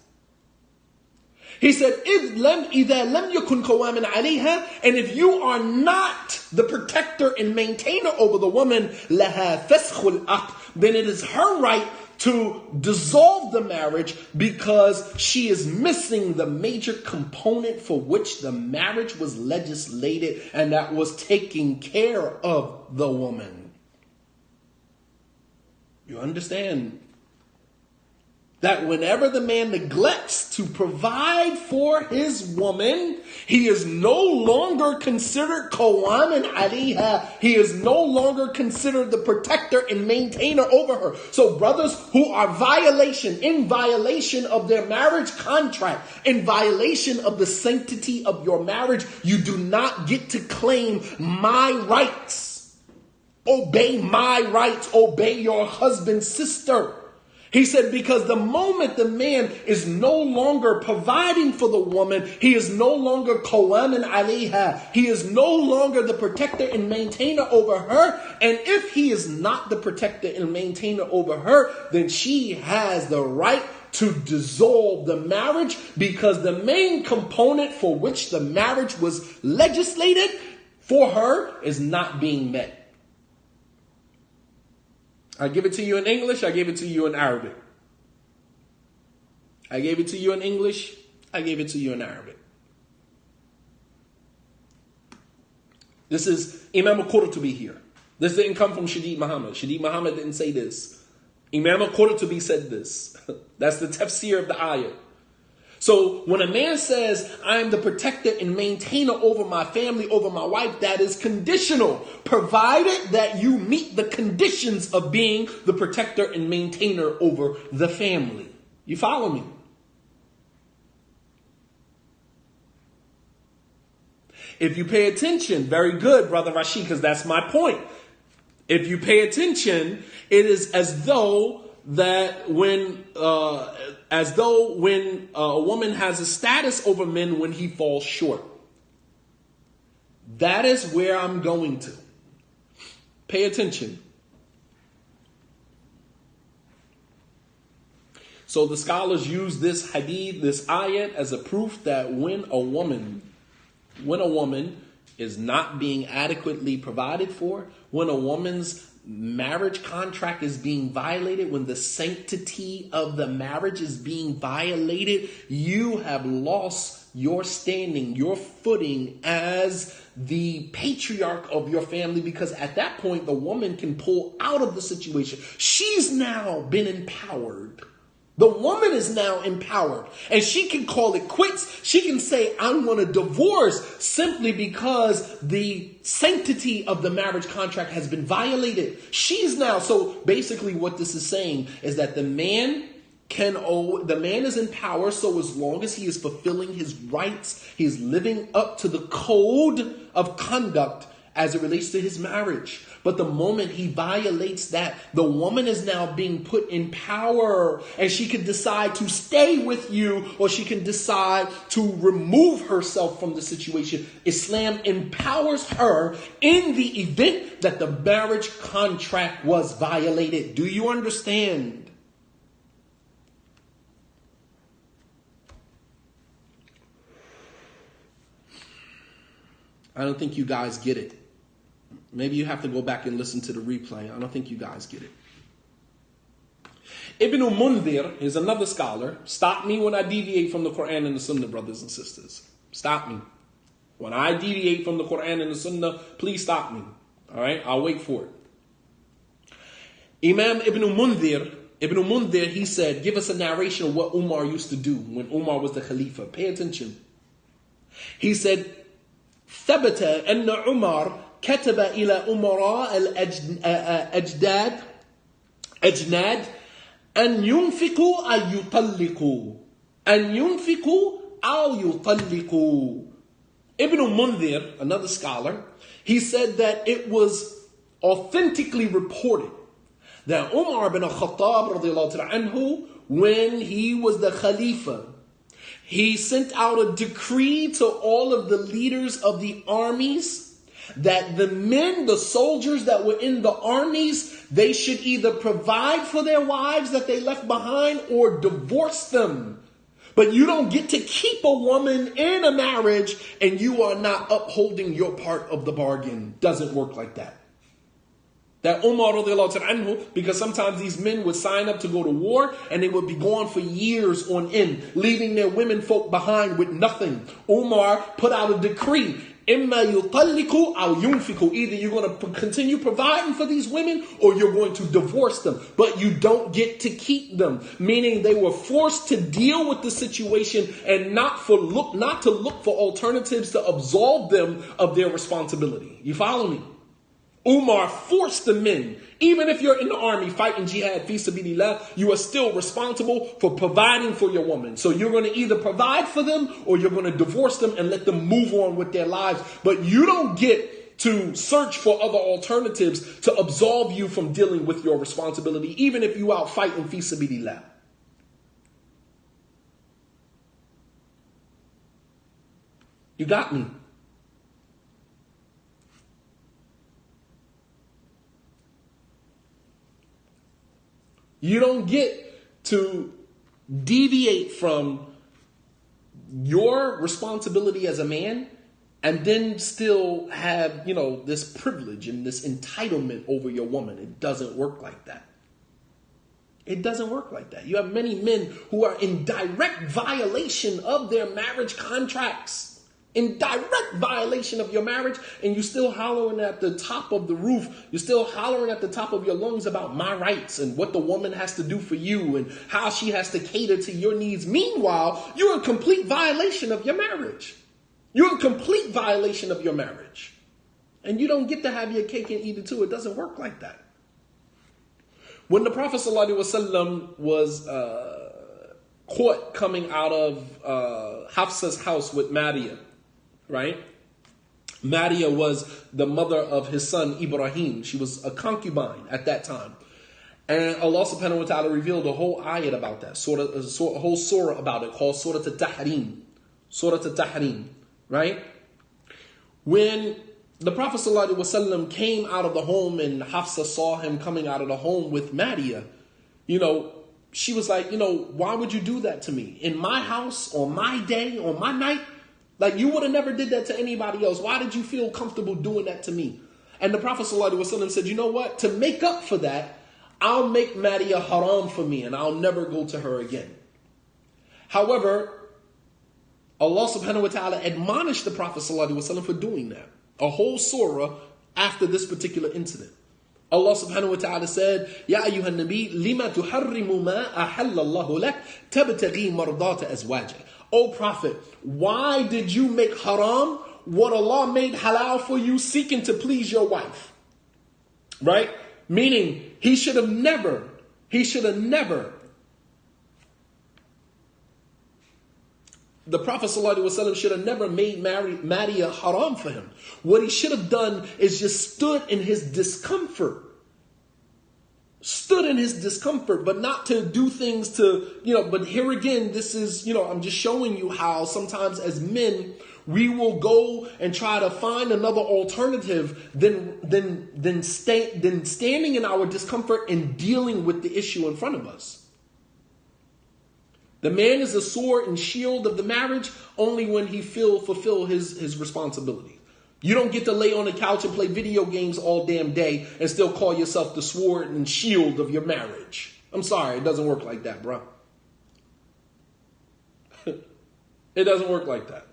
[SPEAKER 1] He said, إِذَا لَمْ يَكُنْ قَوَامًا عَلَيْهَا, and if you are not the protector and maintainer over the woman, لَهَا فَسْخُ الْعَقْدِ, then it is her right to dissolve the marriage because she is missing the major component for which the marriage was legislated, and that was taking care of the woman. You understand? That whenever the man neglects to provide for his woman, he is no longer considered qawaman alayha. He is no longer considered the protector and maintainer over her. So brothers who are in violation of their marriage contract, in violation of the sanctity of your marriage, you do not get to claim my rights. Obey my rights. Obey your husband's sister. He said, because the moment the man is no longer providing for the woman, he is no longer qawaman alayha. He is no longer the protector and maintainer over her. And if he is not the protector and maintainer over her, then she has the right to dissolve the marriage, because the main component for which the marriage was legislated for her is not being met. I give it to you in English, I gave it to you in Arabic. I gave it to you in English, I gave it to you in Arabic. This is Imam al-Qurtubi here. This didn't come from Shadeed Muhammad. Shadeed Muhammad didn't say this. Imam al-Qurtubi said this. That's the tafsir of the ayah. So when a man says, I am the protector and maintainer over my family, over my wife, that is conditional, provided that you meet the conditions of being the protector and maintainer over the family. You follow me? If you pay attention, very good, Brother Rashid, because that's my point. If you pay attention, it is as though when a woman has a status over men when he falls short. That is where I'm going to. Pay attention. So the scholars use this hadith, this ayat, as a proof that when a woman is not being adequately provided for, when a woman's marriage contract is being violated, when the sanctity of the marriage is being violated, you have lost your standing, your footing as the patriarch of your family, because at that point the woman can pull out of the situation. She's now been empowered. The woman is now empowered, and she can call it quits. She can say, I want a divorce, simply because the sanctity of the marriage contract has been violated. She's now, so basically what this is saying is that the man is in power, so as long as he is fulfilling his rights, he is living up to the code of conduct as it relates to his marriage. But the moment he violates that, the woman is now being put in power, and she can decide to stay with you, or she can decide to remove herself from the situation. Islam empowers her in the event that the marriage contract was violated. Do you understand? I don't think you guys get it. Maybe you have to go back and listen to the replay. I don't think you guys get it. Ibn Mundhir is another scholar. Stop me when I deviate from the Quran and the Sunnah, brothers and sisters. Stop me. When I deviate from the Quran and the Sunnah, please stop me. All right? I'll wait for it. Imam Ibn Mundhir, he said, give us a narration of what Umar used to do when Umar was the Khalifa. Pay attention. He said, ثبت أن عمر كتب إلى أمراء الأجداد أجناد أن ينفقوا أو يطلقوا أن ينفقوا أو يطلقوا. Ibn Mundhir, another scholar, he said that it was authentically reported that Umar bin al-Khattab radiallahu ta'ala anhu, when he was the Khalifa, he sent out a decree to all of the leaders of the armies that the men, the soldiers that were in the armies, they should either provide for their wives that they left behind or divorce them. But you don't get to keep a woman in a marriage and you are not upholding your part of the bargain. Doesn't work like that. That Umar radiallahu anhu, because sometimes these men would sign up to go to war and they would be gone for years on end, leaving their women folk behind with nothing. Umar put out a decree. Either you're going to continue providing for these women or you're going to divorce them. But you don't get to keep them. Meaning they were forced to deal with the situation and not to look for alternatives to absolve them of their responsibility. You follow me? Umar forced the men, even if you're in the army fighting jihad fi sabilillah, you are still responsible for providing for your woman. So you're going to either provide for them or you're going to divorce them and let them move on with their lives. But you don't get to search for other alternatives to absolve you from dealing with your responsibility, even if you out fighting fi sabilillah. You got me? You don't get to deviate from your responsibility as a man and then still have, this privilege and this entitlement over your woman. It doesn't work like that. It doesn't work like that. You have many men who are in direct violation of their marriage contracts. In direct violation of your marriage, and you're still hollering at the top of the roof. You're still hollering at the top of your lungs about my rights and what the woman has to do for you and how she has to cater to your needs. Meanwhile, you're in complete violation of your marriage. You're in complete violation of your marriage. And you don't get to have your cake and eat it too. It doesn't work like that. When the Prophet ﷺ was caught coming out of Hafsa's house with Maria, right? Maria was the mother of his son Ibrahim. She was a concubine at that time. And Allah subhanahu wa ta'ala revealed a whole ayat about that. A whole surah about it called Surah At-Tahrim. Surah At-Tahrim, right? When the Prophet ﷺ came out of the home and Hafsa saw him coming out of the home with Maria, she was like, why would you do that to me? In my house, on my day, on my night? Like, you would have never did that to anybody else. Why did you feel comfortable doing that to me? And the Prophet ﷺ said, you know what? To make up for that, I'll make Maria haram for me and I'll never go to her again. However, Allah subhanahu wa ta'ala admonished the Prophet ﷺ for doing that. A whole surah after this particular incident. Allah subhanahu wa ta'ala said, Ya ayyuhan nabi, lima tuharrimu ma ahallallahu lak, tabtaghi mardata azwajik. O Prophet, why did you make haram what Allah made halal for you, seeking to please your wife? Right? Meaning, he should have never, the Prophet ﷺ should have never made Maria haram for him. What he should have done is just stood in his discomfort. But not to do things to, but here again, this is, I'm just showing you how sometimes as men, we will go and try to find another alternative than standing in our discomfort and dealing with the issue in front of us. The man is the sword and shield of the marriage only when he fulfill his responsibility. You don't get to lay on the couch and play video games all damn day and still call yourself the sword and shield of your marriage. I'm sorry, it doesn't work like that, bro. It doesn't work like that.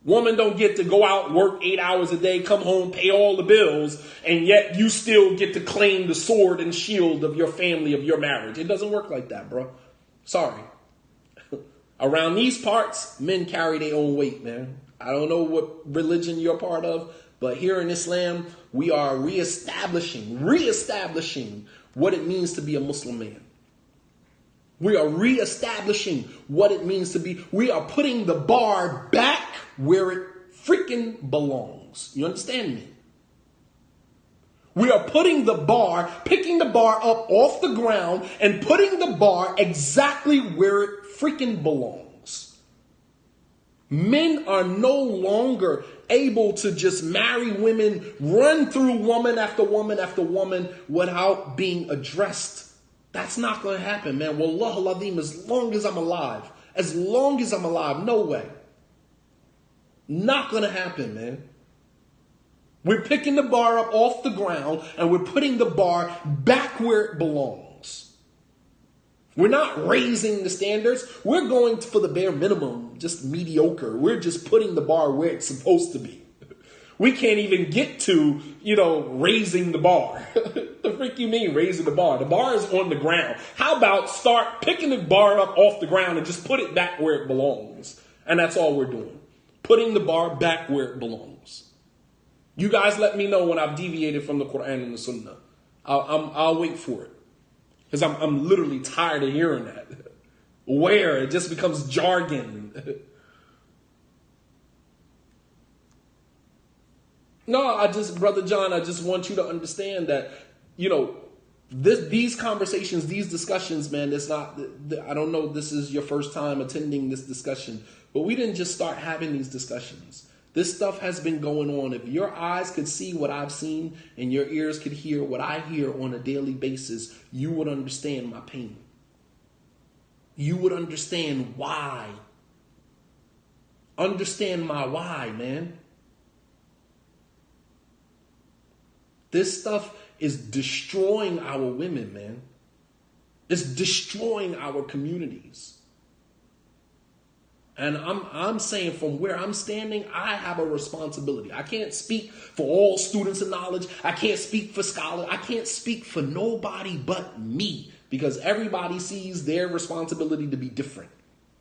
[SPEAKER 1] Women don't get to go out, work 8 hours a day, come home, pay all the bills, and yet you still get to claim the sword and shield of your family, of your marriage. It doesn't work like that, bro. Sorry. Around these parts, men carry their own weight, man. I don't know what religion you're part of, But here in Islam, we are reestablishing what it means to be a Muslim man. We are reestablishing what it means to be. We are putting the bar back where it freaking belongs. You understand me? We are putting the bar, picking the bar up off the ground and putting the bar exactly where it freaking belongs. Men are no longer able to just marry women, run through woman after woman after woman without being addressed. That's not going to happen, man. Wallah al-Azim, as long as I'm alive, no way. Not going to happen, man. We're picking the bar up off the ground and we're putting the bar back where it belongs. We're not raising the standards. We're going for the bare minimum, just mediocre. We're just putting the bar where it's supposed to be. We can't even get to, raising the bar. The freak you mean raising the bar? The bar is on the ground. How about start picking the bar up off the ground and just put it back where it belongs? And that's all we're doing. Putting the bar back where it belongs. You guys let me know when I've deviated from the Quran and the Sunnah. I'll wait for it. Because I'm literally tired of hearing that. Where it just becomes jargon. No, Brother John, I just want you to understand that, these conversations, these discussions, man, it's not, I don't know, this is your first time attending this discussion, but we didn't just start having these discussions. This stuff has been going on. If your eyes could see what I've seen and your ears could hear what I hear on a daily basis, you would understand my pain. You would understand why. Understand my why, man. This stuff is destroying our women, man. It's destroying our communities. And I'm saying from where I'm standing, I have a responsibility. I can't speak for all students of knowledge. I can't speak for scholars. I can't speak for nobody but me, because everybody sees their responsibility to be different.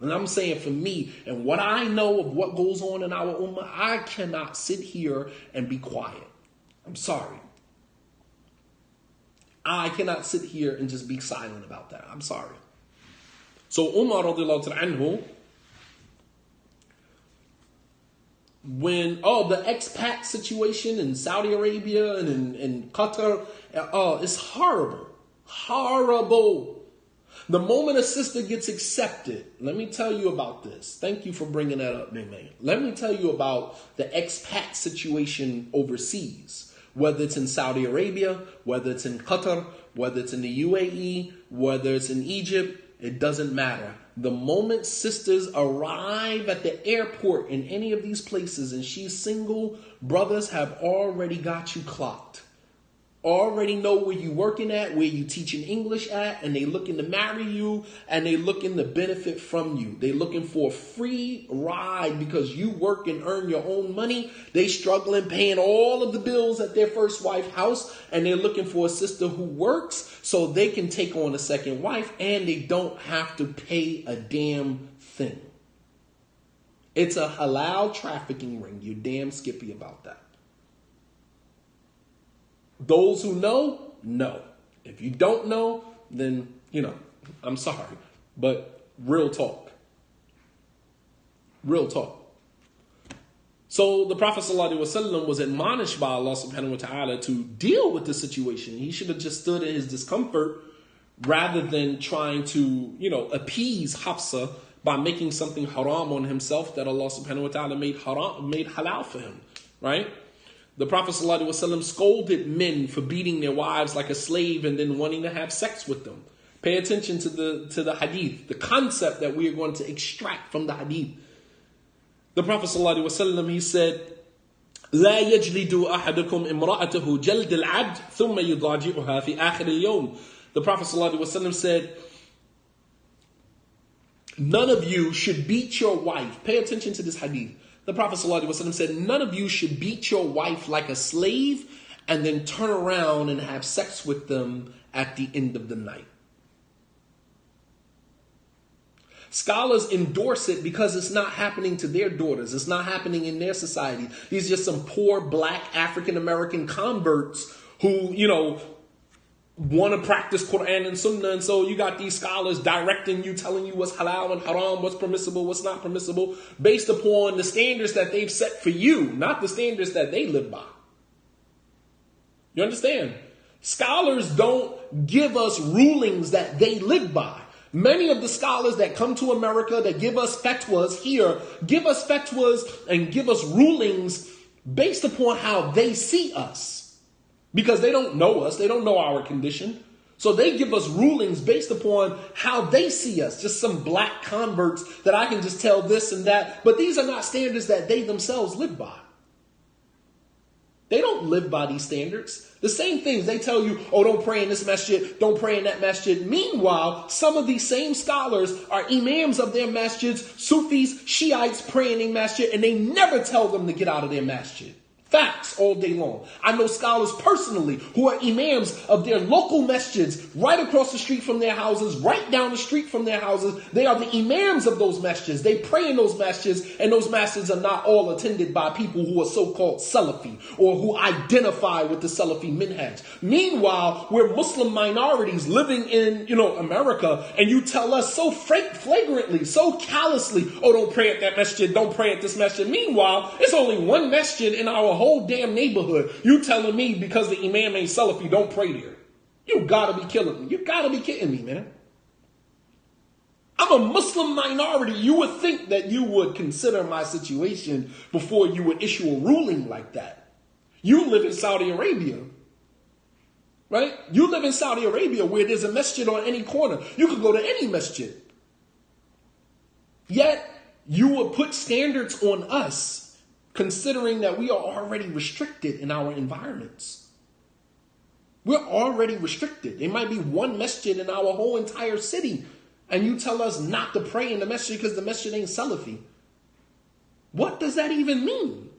[SPEAKER 1] And I'm saying for me and what I know of what goes on in our ummah, I cannot sit here and be quiet. I'm sorry. I cannot sit here and just be silent about that. I'm sorry. So Umar radiallahu ta'ala anhu, when the expat situation in Saudi Arabia and in Qatar, it's horrible. Horrible. The moment a sister gets accepted, let me tell you about this. Thank you for bringing that up, man. Let me tell you about the expat situation overseas. Whether it's in Saudi Arabia, whether it's in Qatar, whether it's in the UAE, whether it's in Egypt, it doesn't matter. The moment sisters arrive at the airport in any of these places and she's single, brothers have already got you clocked. Already know where you working at, where you teaching English at, and they looking to marry you, and they looking to benefit from you. They looking for a free ride because you work and earn your own money. They struggling paying all of the bills at their first wife house, and they're looking for a sister who works so they can take on a second wife, and they don't have to pay a damn thing. It's a halal trafficking ring. You're damn skippy about that. Those who know, know. If you don't know, then, I'm sorry. But real talk. Real talk. So the Prophet ﷺ was admonished by Allah subhanahu wa ta'ala to deal with the situation. He should have just stood in his discomfort rather than trying to, appease Hafsa by making something haram on himself that Allah subhanahu wa ta'ala made halal for him. Right? The Prophet ﷺ scolded men for beating their wives like a slave and then wanting to have sex with them. Pay attention to the hadith, the concept that we are going to extract from the hadith. The Prophet ﷺ, he said, لا يجلد أحدكم امرأته جلد العبد ثم يضاجعها في آخر اليوم. The Prophet ﷺ said, none of you should beat your wife. Pay attention to this hadith. The Prophet ﷺ said, none of you should beat your wife like a slave and then turn around and have sex with them at the end of the night. Scholars endorse it because it's not happening to their daughters. It's not happening in their society. These are just some poor black African-American converts who, want to practice Quran and Sunnah. And so you got these scholars directing you, telling you what's halal and haram, what's permissible, what's not permissible, based upon the standards that they've set for you, not the standards that they live by. You understand? Scholars don't give us rulings that they live by. Many of the scholars that come to America that give us fatwas here, give us fatwas and give us rulings based upon how they see us. Because they don't know us. They don't know our condition. So they give us rulings based upon how they see us. Just some black converts that I can just tell this and that. But these are not standards that they themselves live by. They don't live by these standards. The same things they tell you, oh, don't pray in this masjid, don't pray in that masjid. Meanwhile, some of these same scholars are imams of their masjids, Sufis, Shiites praying in masjid, and they never tell them to get out of their masjid. Facts all day long. I know scholars personally who are imams of their local masjids right across the street from their houses, right down the street from their houses. They are the imams of those masjids. They pray in those masjids, and those masjids are not all attended by people who are so-called Salafi or who identify with the Salafi minhaj. Meanwhile, we're Muslim minorities living in, America, and you tell us so flagrantly, so callously, oh, don't pray at that masjid, don't pray at this masjid. Meanwhile, it's only one masjid in our whole damn neighborhood. You telling me because the imam ain't Salafi, don't pray there. You gotta be killing me. You gotta be kidding me, man. I'm a Muslim minority. You would think that you would consider my situation before you would issue a ruling like that. You live in Saudi Arabia, right? You live in Saudi Arabia where there's a masjid on any corner. You could go to any masjid. Yet, you would put standards on us considering that we are already restricted in our environments. We're already restricted. There might be one masjid in our whole entire city, and you tell us not to pray in the masjid because the masjid ain't Salafi. What does that even mean?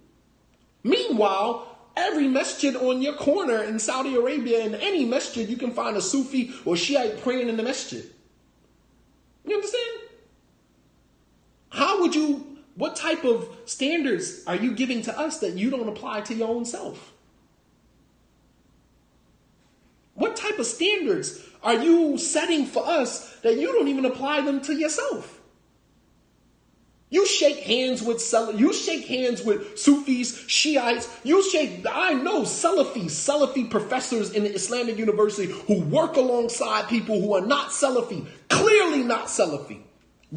[SPEAKER 1] Meanwhile, every masjid on your corner in Saudi Arabia, in any masjid, you can find a Sufi or Shiite praying in the masjid. You understand? What type of standards are you giving to us that you don't apply to your own self? What type of standards are you setting for us that you don't even apply them to yourself? You shake hands with Sufis, Shiites. I know Salafi professors in the Islamic University who work alongside people who are not Salafi, clearly not Salafi.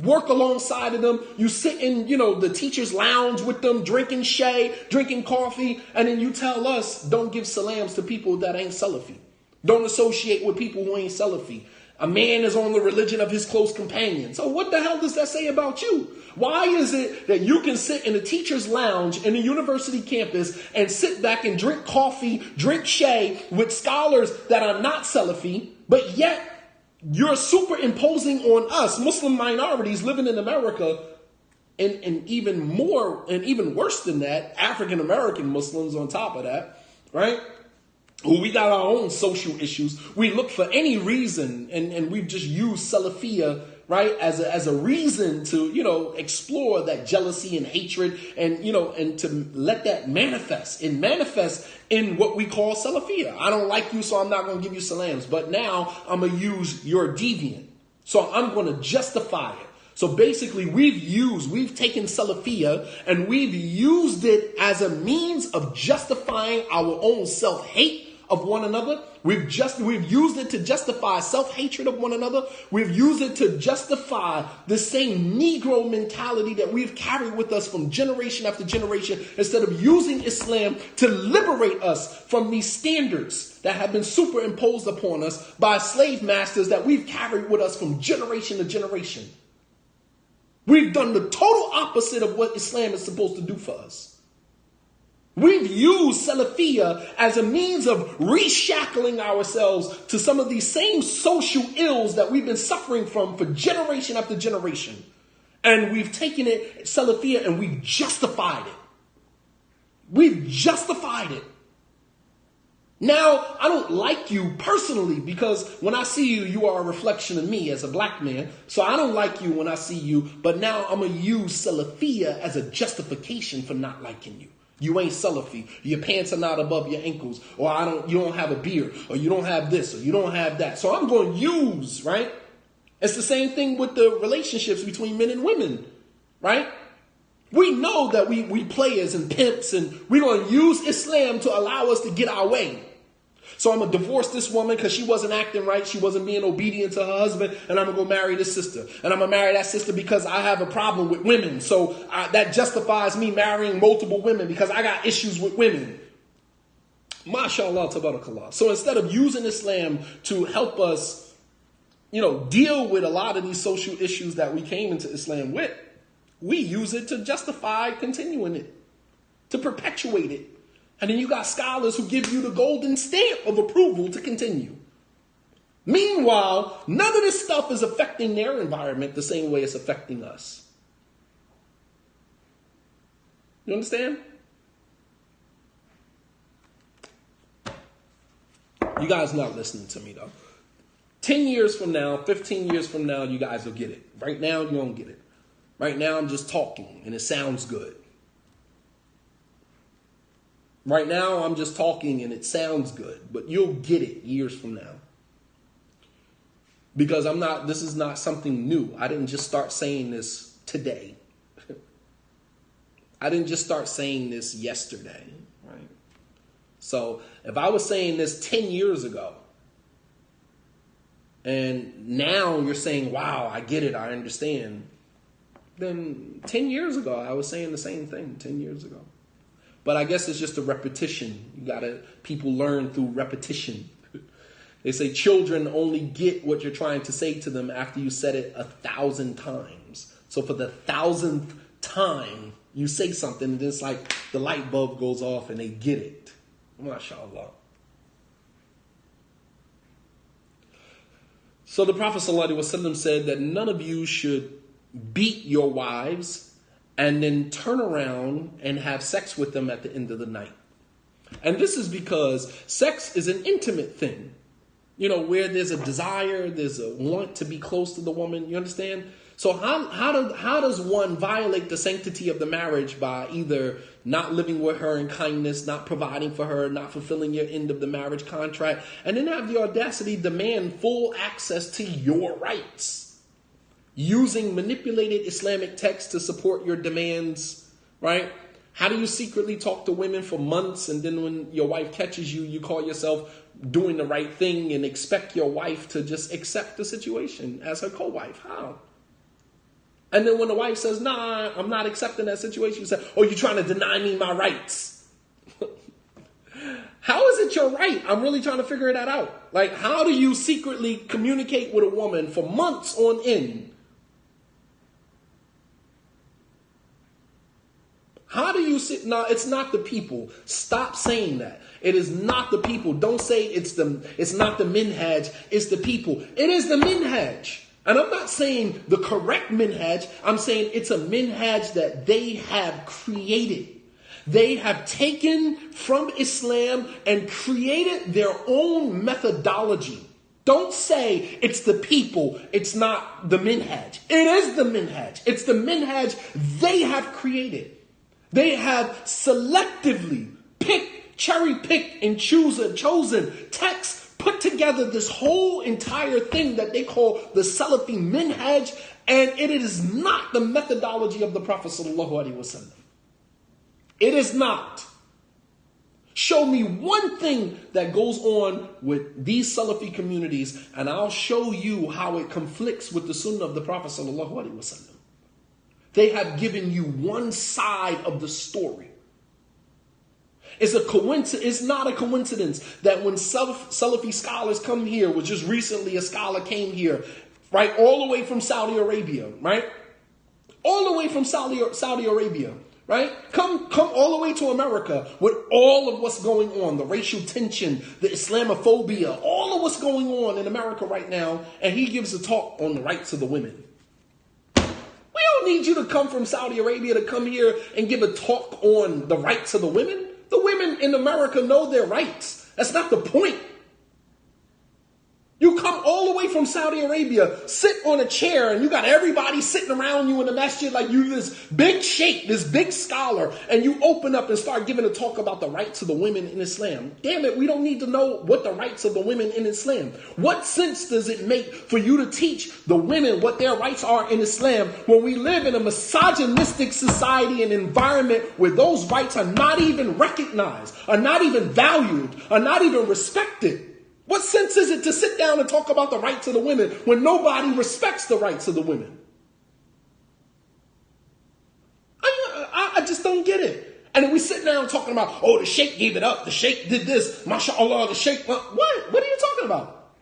[SPEAKER 1] Work alongside of them. You sit in, the teacher's lounge with them, drinking shay, drinking coffee, and then you tell us, don't give salams to people that ain't Salafi. Don't associate with people who ain't Salafi. A man is on the religion of his close companion. So what the hell does that say about you? Why is it that you can sit in a teacher's lounge in a university campus and sit back and drink coffee, drink shay with scholars that are not Salafi, but yet you're superimposing on us, Muslim minorities living in America, and even worse than that, African-American Muslims on top of that, right? Who we got our own social issues. We look for any reason, and we've just used Salafiyah, right, as a reason to, explore that jealousy and hatred and to let that manifest in what we call Salafiyah. I don't like you, so I'm not going to give you salams. But now I'm going to use your deviant. So I'm going to justify it. So basically we've taken Salafiyah and we've used it as a means of justifying our own self-hate of one another. We've used it to justify self-hatred of one another. We've used it to justify the same Negro mentality that we've carried with us from generation after generation, instead of using Islam to liberate us from these standards that have been superimposed upon us by slave masters that we've carried with us from generation to generation. We've done the total opposite of what Islam is supposed to do for us. We've used Salafiyah as a means of reshackling ourselves to some of these same social ills that we've been suffering from for generation after generation. And we've taken it, Salafiyah, and we've justified it. We've justified it. Now, I don't like you personally because when I see you, you are a reflection of me as a black man. So I don't like you when I see you, but now I'm going to use Salafiyah as a justification for not liking you. You ain't Salafi. Your pants are not above your ankles, or you don't have a beard, or you don't have this, or you don't have that. So I'm going to use, right? It's the same thing with the relationships between men and women, right? We know that we players and pimps, and we're going to use Islam to allow us to get our way. So I'm going to divorce this woman because she wasn't acting right. She wasn't being obedient to her husband. And I'm going to go marry this sister. And I'm going to marry that sister because I have a problem with women. So that justifies me marrying multiple women because I got issues with women. MashaAllah, tabarakallah. So instead of using Islam to help us, deal with a lot of these social issues that we came into Islam with, we use it to justify continuing it, to perpetuate it. And then you got scholars who give you the golden stamp of approval to continue. Meanwhile, none of this stuff is affecting their environment the same way it's affecting us. You understand? You guys not listening to me though. 10 years from now, 15 years from now, you guys will get it. Right now, you don't get it. Right now, I'm just talking and it sounds good. Right now, I'm just talking and it sounds good, but you'll get it years from now. Because this is not something new. I didn't just start saying this today. I didn't just start saying this yesterday, right? So if I was saying this 10 years ago, and now you're saying, wow, I get it, I understand. Then 10 years ago, I was saying the same thing 10 years ago. But I guess it's just a repetition. People learn through repetition. They say children only get what you're trying to say to them after you said it 1,000 times. So for the 1,000th time, you say something and it's like the light bulb goes off and they get it. MashaAllah. So the Prophet ﷺ said that none of you should beat your wives and then turn around and have sex with them at the end of the night. And this is because sex is an intimate thing. Where there's a desire, there's a want to be close to the woman, you understand? So how does one violate the sanctity of the marriage by either not living with her in kindness, not providing for her, not fulfilling your end of the marriage contract, and then have the audacity to demand full access to your rights? Using manipulated Islamic texts to support your demands, right? How do you secretly talk to women for months and then when your wife catches you, you call yourself doing the right thing and expect your wife to just accept the situation as her co-wife? How? And then when the wife says, nah, I'm not accepting that situation, you say, oh, you're trying to deny me my rights. How is it your right? I'm really trying to figure that out. Like, how do you secretly communicate with a woman for months on end? How do you sit? No, it's not the people. Stop saying that. It is not the people. Don't say it's not the minhaj. It's the people. It is the minhaj. And I'm not saying the correct minhaj. I'm saying it's a minhaj that they have created. They have taken from Islam and created their own methodology. Don't say it's the people. It's not the minhaj. It is the minhaj. It's the minhaj they have created. They have selectively cherry-picked and chosen texts, put together this whole entire thing that they call the Salafi minhaj, and it is not the methodology of the Prophet ﷺ. It is not. Show me one thing that goes on with these Salafi communities, and I'll show you how it conflicts with the Sunnah of the Prophet ﷺ. They have given you one side of the story. It's not a coincidence that when Salafi scholars come here, which just recently a scholar came here, right, all the way from Saudi Arabia, right? All the way from Saudi Arabia, right? Come all the way to America with all of what's going on, the racial tension, the Islamophobia, all of what's going on in America right now, and he gives a talk on the rights of the women. We don't need you to come from Saudi Arabia to come here and give a talk on the rights of the women. The women in America know their rights. That's not the point. You come all the way from Saudi Arabia, sit on a chair, and you got everybody sitting around you in the masjid like you this big sheikh, this big scholar, and you open up and start giving a talk about the rights of the women in Islam. Damn it, we don't need to know what the rights of the women in Islam. What sense does it make for you to teach the women what their rights are in Islam when we live in a misogynistic society and environment where those rights are not even recognized, are not even valued, are not even respected? What sense is it to sit down and talk about the rights of the women when nobody respects the rights of the women? I just don't get it. And then we sit down talking about, oh, the sheikh gave it up. The sheikh did this. MashaAllah, the sheikh. What? What are you talking about?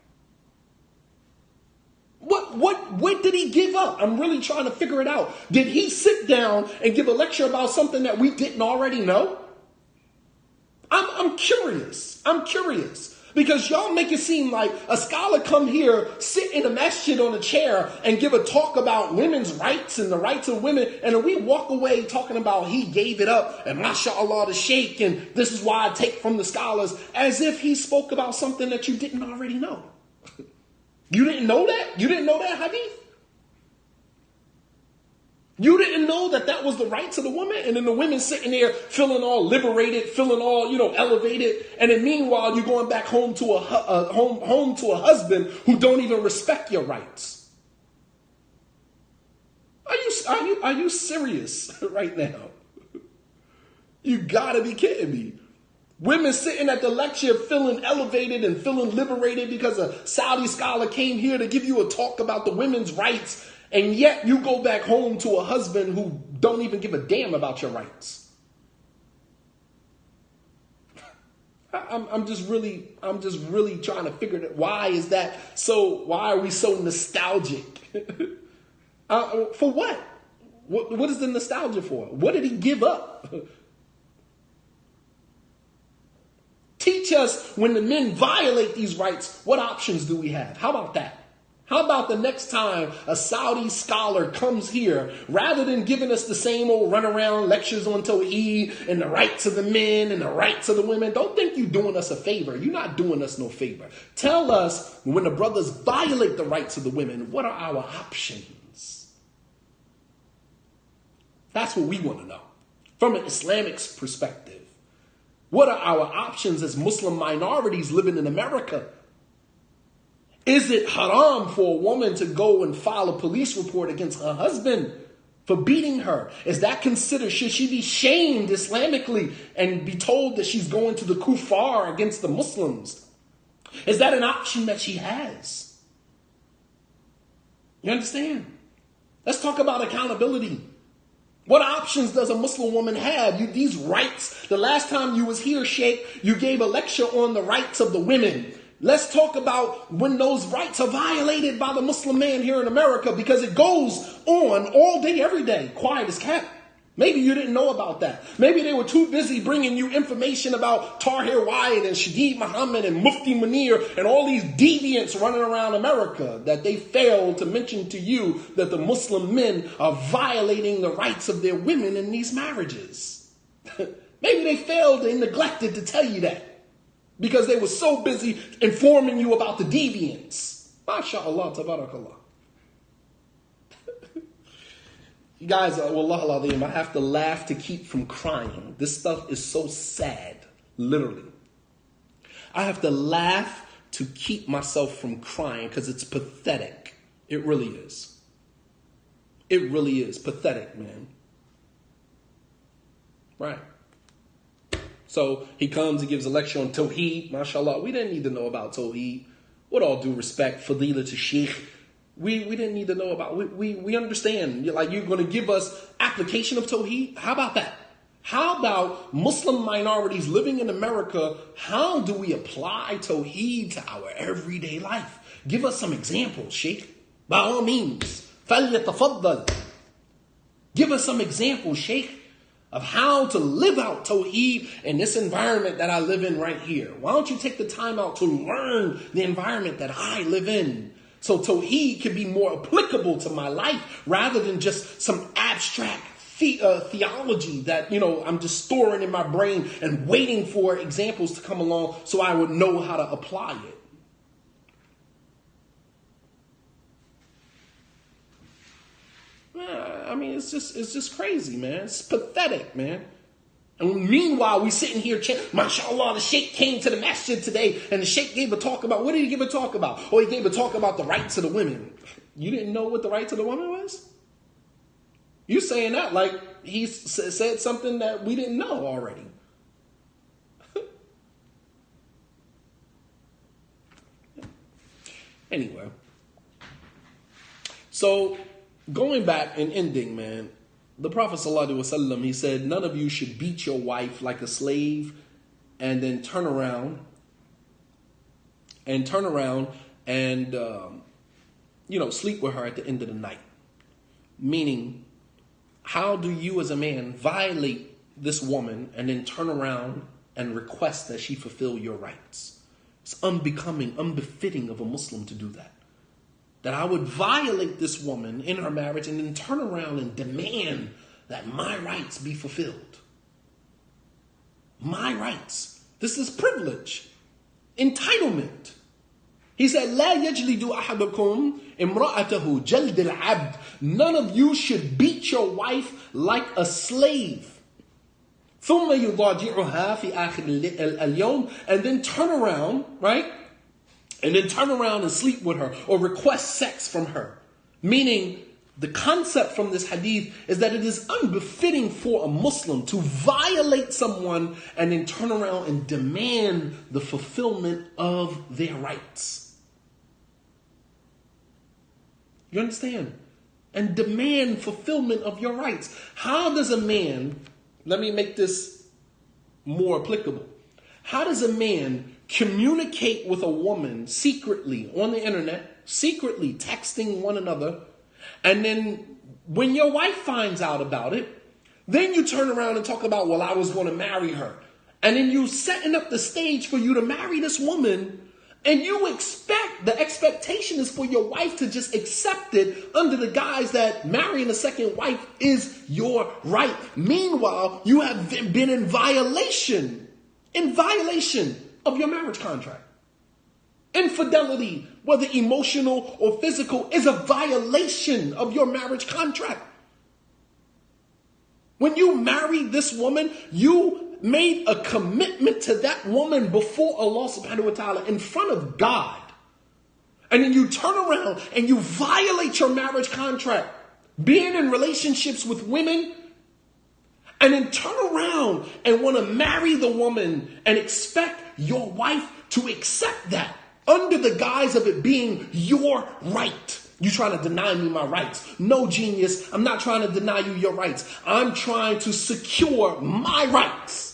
[SPEAKER 1] What did he give up? I'm really trying to figure it out. Did he sit down and give a lecture about something that we didn't already know? I'm curious. I'm curious. Because y'all make it seem like a scholar come here, sit in a masjid on a chair and give a talk about women's rights and the rights of women. And then we walk away talking about he gave it up and mashallah the sheikh and this is why I take from the scholars, as if he spoke about something that you didn't already know. You didn't know that? You didn't know that hadith? You didn't know that that was the rights of the woman? And then the women sitting there feeling all liberated, feeling all, elevated. And then meanwhile, you're going back home to home to a husband who don't even respect your rights. Are you serious right now? You gotta be kidding me. Women sitting at the lecture feeling elevated and feeling liberated because a Saudi scholar came here to give you a talk about the women's rights. And yet you go back home to a husband who don't even give a damn about your rights. I'm just really trying to figure that. Why is that so? Why are we so nostalgic? For what? What is the nostalgia for? What did he give up? Teach us when the men violate these rights, what options do we have? How about that? How about the next time a Saudi scholar comes here, rather than giving us the same old runaround lectures on Tawheed and the rights of the men and the rights of the women? Don't think you're doing us a favor. You're not doing us no favor. Tell us when the brothers violate the rights of the women, what are our options? That's what we want to know from an Islamic perspective. What are our options as Muslim minorities living in America? Is it haram for a woman to go and file a police report against her husband for beating her? Is that considered, should she be shamed Islamically and be told that she's going to the kuffar against the Muslims? Is that an option that she has? You understand? Let's talk about accountability. What options does a Muslim woman have? These rights. The last time you was here, Sheikh, you gave a lecture on the rights of the women. Let's talk about when those rights are violated by the Muslim man here in America, because it goes on all day, every day. Quiet as kept. Maybe you didn't know about that. Maybe they were too busy bringing you information about Tahir Wyatt and Shadeed Muhammad and Mufti Munir and all these deviants running around America that they failed to mention to you that the Muslim men are violating the rights of their women in these marriages. Maybe they failed and neglected to tell you that, because they were so busy informing you about the deviants. MashaAllah, tabarakallah. You guys, wallah al-azim, I have to laugh to keep from crying. This stuff is so sad, literally. I have to laugh to keep myself from crying because it's pathetic. It really is. It really is pathetic, man. Right. So he comes, he gives a lecture on Tawheed. MashaAllah, we didn't need to know about Tawheed. With all due respect, Fadila to Sheikh, we didn't need to know about, we understand. Like, you're going to give us application of Tawheed? How about that? How about Muslim minorities living in America? How do we apply Tawheed to our everyday life? Give us some examples, Sheikh. By all means. فَلْيَتَفَضَّلْ. Give us some examples, Sheikh, of how to live out Tawheed in this environment that I live in right here. Why don't you take the time out to learn the environment that I live in, so Tawheed can be more applicable to my life rather than just some abstract theology that, I'm just storing in my brain and waiting for examples to come along so I would know how to apply it. I mean, it's just crazy, man. It's pathetic, man. And meanwhile, we sitting here chanting, mashallah, the sheikh came to the masjid today and the sheikh gave a talk about, what did he give a talk about? Oh, he gave a talk about the rights of the women. You didn't know what the rights of the woman was? You saying that like he said something that we didn't know already. Anyway. So, going back and ending, man, the Prophet ﷺ, he said, none of you should beat your wife like a slave and then turn around and sleep with her at the end of the night. Meaning, how do you as a man violate this woman and then turn around and request that she fulfill your rights? It's unbecoming, unbefitting of a Muslim to do that. That I would violate this woman in her marriage and then turn around and demand that my rights be fulfilled. My rights. This is privilege. Entitlement. He said, لا يجلد أحدكم امرأته جلد العبد. None of you should beat your wife like a slave. ثم يضاجعها في آخر اليوم. And then turn around, right? And then turn around and sleep with her or request sex from her. Meaning, the concept from this hadith is that it is unbefitting for a Muslim to violate someone and then turn around and demand the fulfillment of their rights. You understand? And demand fulfillment of your rights. How does a man, let me make this more applicable. How does a man communicate with a woman secretly on the internet, secretly texting one another, and then when your wife finds out about it, then you turn around and talk about, well, I was going to marry her. And then you setting up the stage for you to marry this woman, and you expect, the expectation is for your wife to just accept it under the guise that marrying a second wife is your right. Meanwhile, you have been in violation of your marriage contract. Infidelity, whether emotional or physical, is a violation of your marriage contract. When you married this woman, you made a commitment to that woman before Allah subhanahu wa ta'ala in front of God. And then you turn around and you violate your marriage contract, being in relationships with women, and then turn around and want to marry the woman and expect your wife to accept that under the guise of it being your right. You trying to deny me my rights. No, genius, I'm not trying to deny you your rights. I'm trying to secure my rights.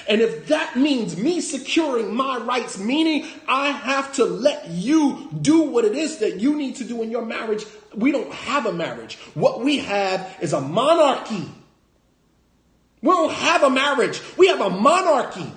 [SPEAKER 1] And if that means me securing my rights, meaning I have to let you do what it is that you need to do in your marriage, we don't have a marriage. What we have is a monarchy. We don't have a marriage. We have a monarchy.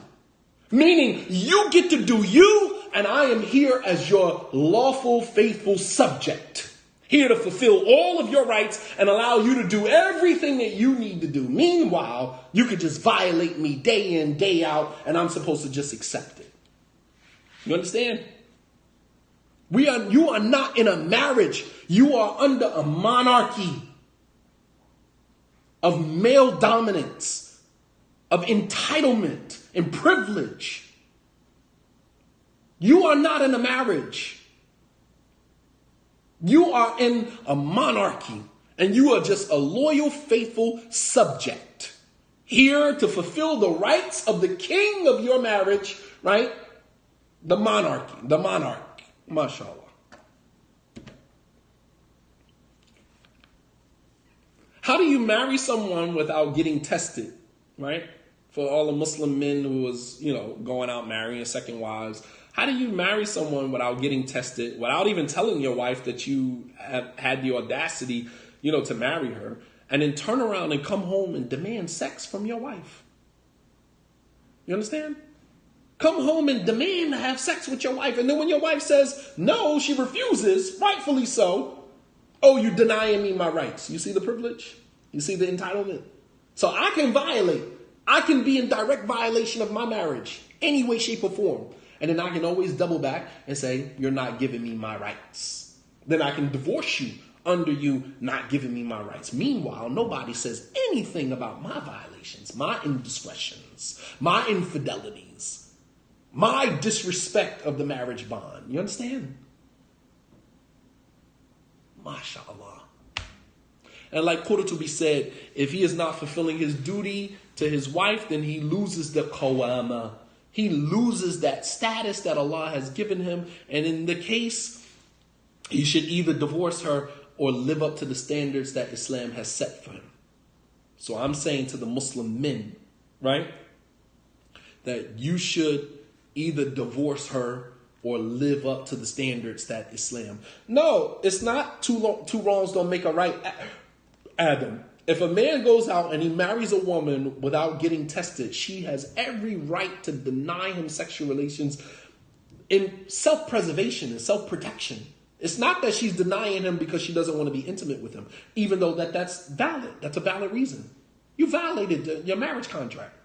[SPEAKER 1] Meaning you get to do you, and I am here as your lawful, faithful subject. Here to fulfill all of your rights and allow you to do everything that you need to do. Meanwhile, you could just violate me day in, day out, and I'm supposed to just accept it. You understand? You are not in a marriage. You are under a monarchy of male dominance, of entitlement and privilege. You are not in a marriage. You are in a monarchy, and you are just a loyal, faithful subject, here to fulfill the rights of the king of your marriage, right? The monarch, mashallah. How do you marry someone without getting tested, right? For all the Muslim men who was, going out marrying second wives, how do you marry someone without getting tested, without even telling your wife that you have had the audacity, to marry her, and then turn around and come home and demand sex from your wife? You understand? Come home and demand to have sex with your wife. And then when your wife says no, she refuses, rightfully so. Oh, you're denying me my rights. You see the privilege? You see the entitlement? So I can violate. I can be in direct violation of my marriage, any way, shape, or form. And then I can always double back and say, you're not giving me my rights. Then I can divorce you under you not giving me my rights. Meanwhile, nobody says anything about my violations, my indiscretions, my infidelities, my disrespect of the marriage bond. You understand? MashaAllah. And like Qurtubi said, if he is not fulfilling his duty to his wife, then he loses the qawama. He loses that status that Allah has given him. And in the case, he should either divorce her or live up to the standards that Islam has set for him. So I'm saying to the Muslim men, right, that you should either divorce her or live up to the standards that Islam. No, it's not two wrongs don't make a right, Adam. If a man goes out and he marries a woman without getting tested, she has every right to deny him sexual relations in self-preservation and self-protection. It's not that she's denying him because she doesn't want to be intimate with him, even though that's valid. That's a valid reason. You violated your marriage contract.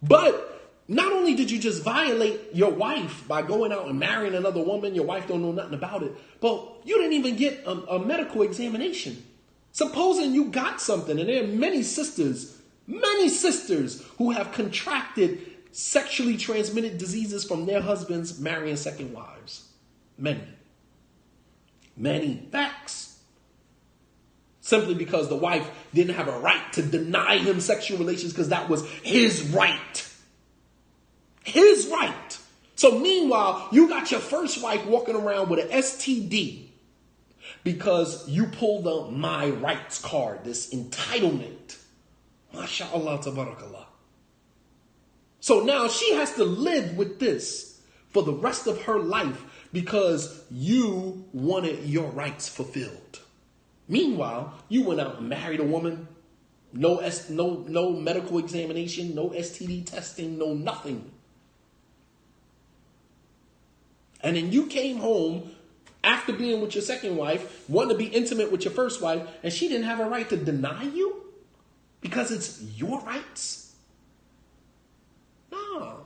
[SPEAKER 1] But not only did you just violate your wife by going out and marrying another woman, your wife don't know nothing about it, but you didn't even get a medical examination. Supposing you got something, and there are many sisters who have contracted sexually transmitted diseases from their husbands marrying second wives. Many facts. Simply because the wife didn't have a right to deny him sexual relations because that was his right. His right. So meanwhile, you got your first wife walking around with an STD because you pulled the my rights card, this entitlement. MashaAllah, tabarakallah. So now she has to live with this for the rest of her life because you wanted your rights fulfilled. Meanwhile, you went out and married a woman, no medical examination, no STD testing, no nothing. And then you came home after being with your second wife, wanting to be intimate with your first wife, and she didn't have a right to deny you because it's your rights? No.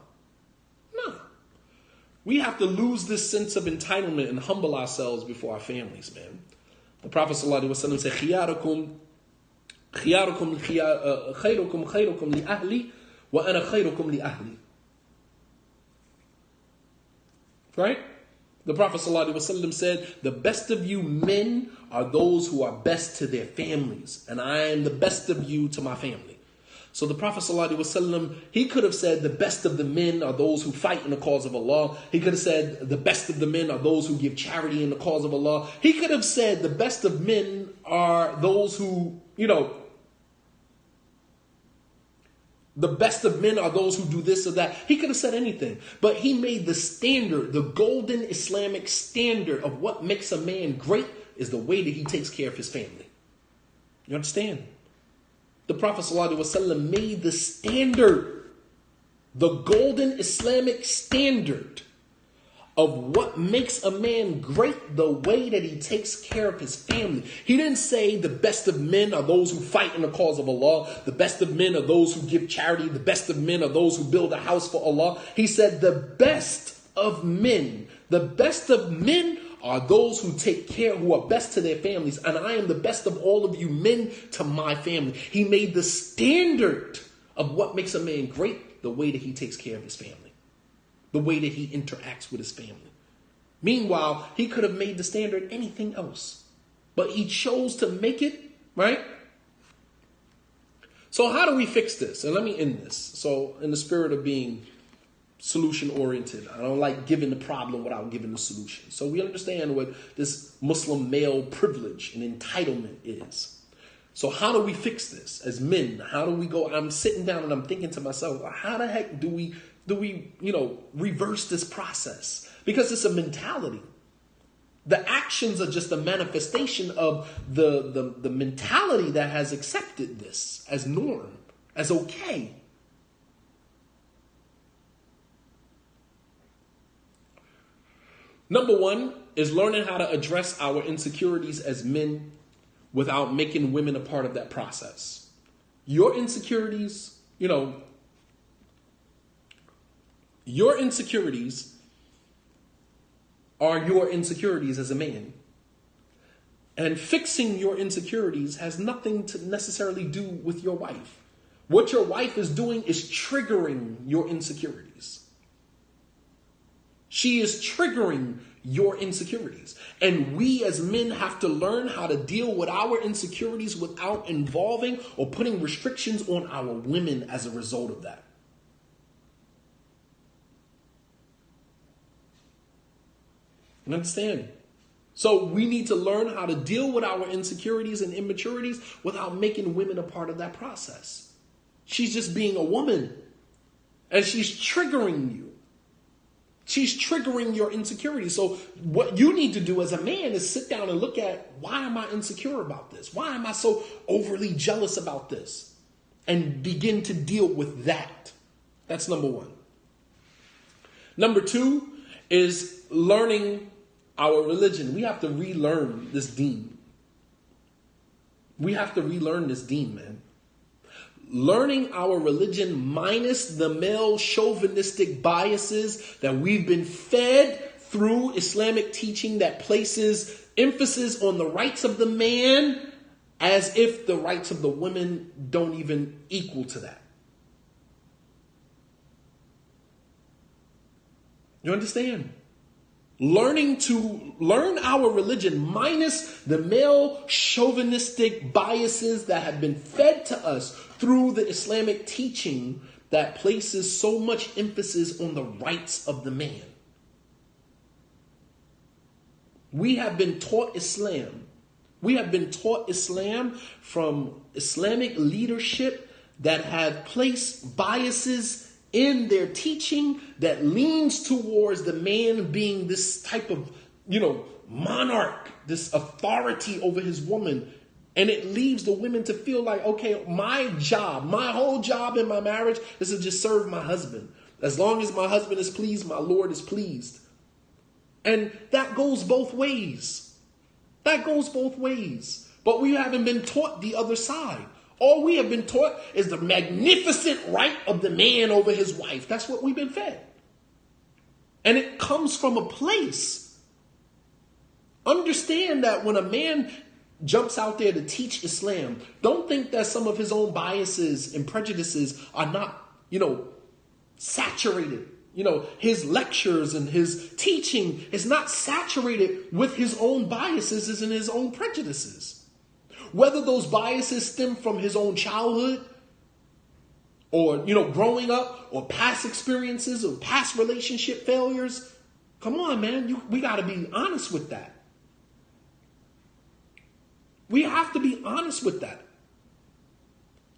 [SPEAKER 1] We have to lose this sense of entitlement and humble ourselves before our families, man. The Prophet ﷺ said, خياركم خيركم لأهلي وأنا خيركم لأهلي. Right? The Prophet ﷺ said, the best of you men are those who are best to their families, and I am the best of you to my family. So the Prophet ﷺ, he could have said the best of the men are those who fight in the cause of Allah. He could have said the best of the men are those who give charity in the cause of Allah. He could have said the best of men are those who, the best of men are those who do this or that. He could have said anything. But he made the standard, the golden Islamic standard of what makes a man great is the way that he takes care of his family. You understand? The Prophet ﷺ made the standard, the golden Islamic standard of what makes a man great, the way that he takes care of his family. He didn't say the best of men are those who fight in the cause of Allah. The best of men are those who give charity. The best of men are those who build a house for Allah. He said the best of men are those who take care, who are best to their families. And I am the best of all of you men to my family. He made the standard of what makes a man great, the way that he takes care of his family, the way that he interacts with his family. Meanwhile, he could have made the standard anything else, but he chose to make it, right? So how do we fix this? And let me end this. So in the spirit of being solution-oriented, I don't like giving the problem without giving the solution. So we understand what this Muslim male privilege and entitlement is. So how do we fix this as men? How do we go? I'm sitting down and I'm thinking to myself, how the heck do we reverse this process? Because it's a mentality. The actions are just a manifestation of the mentality that has accepted this as norm, as okay. Number one is learning how to address our insecurities as men without making women a part of that process. Your insecurities, your insecurities are your insecurities as a man. And fixing your insecurities has nothing to necessarily do with your wife. What your wife is doing is triggering your insecurities. She is triggering your insecurities. And we as men have to learn how to deal with our insecurities without involving or putting restrictions on our women as a result of that. You understand? So we need to learn how to deal with our insecurities and immaturities without making women a part of that process. She's just being a woman, and she's triggering you. She's triggering your insecurities. So what you need to do as a man is sit down and look at, why am I insecure about this? Why am I so overly jealous about this? And begin to deal with that. That's number one. Number two is learning our religion. We have to relearn this deen. We have to relearn this deen, man. Learning our religion minus the male chauvinistic biases that we've been fed through Islamic teaching that places emphasis on the rights of the man as if the rights of the women don't even equal to that. You understand? Learn our religion minus the male chauvinistic biases that have been fed to us through the Islamic teaching that places so much emphasis on the rights of the man. We have been taught Islam. We have been taught Islam from Islamic leadership that have placed biases in their teaching that leans towards the man being this type of, monarch, this authority over his woman. And it leaves the women to feel like, okay, my whole job in my marriage is to just serve my husband. As long as my husband is pleased, my Lord is pleased. And that goes both ways. That goes both ways. But we haven't been taught the other side. All we have been taught is the magnificent right of the man over his wife. That's what we've been fed. And it comes from a place. Understand that when a man jumps out there to teach Islam, don't think that some of his own biases and prejudices are not, saturated. His lectures and his teaching is not saturated with his own biases and his own prejudices. Whether those biases stem from his own childhood or, growing up or past experiences or past relationship failures. Come on, man. We got to be honest with that. We have to be honest with that.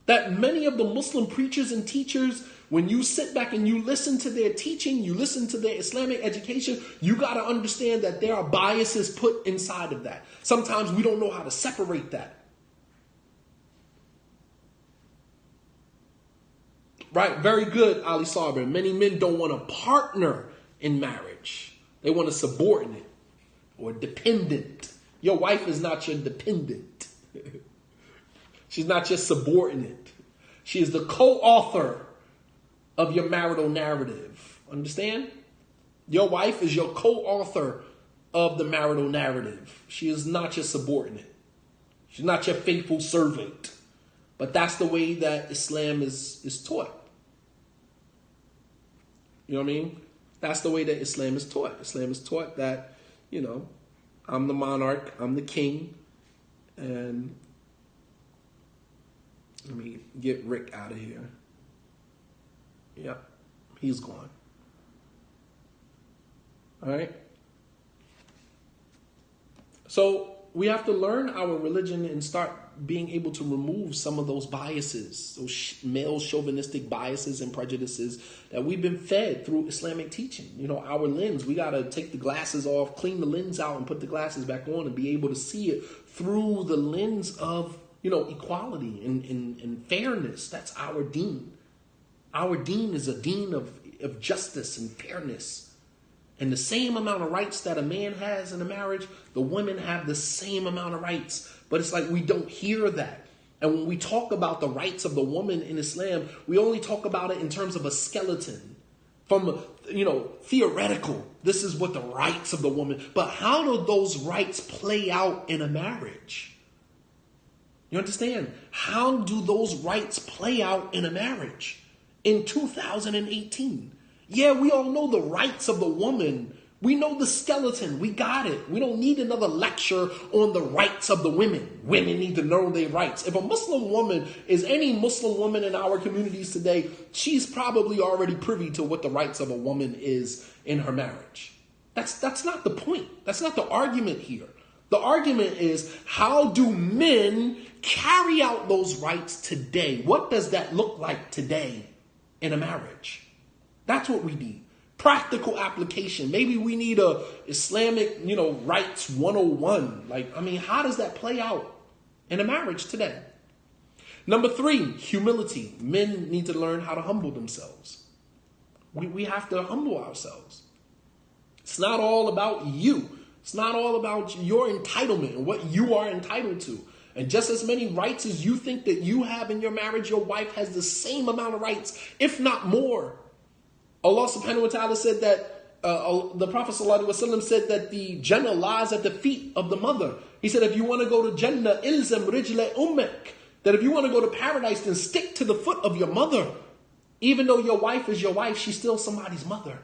[SPEAKER 1] That many of the Muslim preachers and teachers, when you sit back and you listen to their teaching, you listen to their Islamic education, you got to understand that there are biases put inside of that. Sometimes we don't know how to separate that. Right, very good, Ali Sabr. Many men don't want a partner in marriage. They want a subordinate or dependent. Your wife is not your dependent. She's not your subordinate. She is the co-author of your marital narrative. Understand? Your wife is your co-author of the marital narrative. She is not your subordinate. She's not your faithful servant. But that's the way that Islam is taught. You know what I mean? That's the way that Islam is taught. Islam is taught that, I'm the monarch, I'm the king, and let me get Rick out of here. Yep, he's gone. All right? So we have to learn our religion and start being able to remove some of those biases, those male chauvinistic biases and prejudices that we've been fed through Islamic teaching. Our lens, we got to take the glasses off, clean the lens out and put the glasses back on and be able to see it through the lens of, equality and fairness. That's our deen. Our deen is a deen of justice and fairness. And the same amount of rights that a man has in a marriage, the women have the same amount of rights. But it's like we don't hear that. And when we talk about the rights of the woman in Islam, we only talk about it in terms of a skeleton. From, theoretical, this is what the rights of the woman. But how do those rights play out in a marriage? You understand? How do those rights play out in a marriage in 2018? Yeah, we all know the rights of the woman. We know the skeleton. We got it. We don't need another lecture on the rights of the women. Women need to know their rights. If a Muslim woman is any Muslim woman in our communities today, she's probably already privy to what the rights of a woman is in her marriage. That's not the point. That's not the argument here. The argument is, how do men carry out those rights today? What does that look like today in a marriage? That's what we need. Practical application. Maybe we need a Islamic, rights 101. How does that play out in a marriage today? Number 3, humility. Men need to learn how to humble themselves. We have to humble ourselves. It's not all about you. It's not all about your entitlement and what you are entitled to. And just as many rights as you think that you have in your marriage, your wife has the same amount of rights, if not more. Allah subhanahu wa ta'ala said that, the Prophet sallallahu alaihi wasallam said that the Jannah lies at the feet of the mother. He said, if you want to go to Jannah, ilzam rijla ummak. That if you want to go to paradise, then stick to the foot of your mother. Even though your wife is your wife, she's still somebody's mother.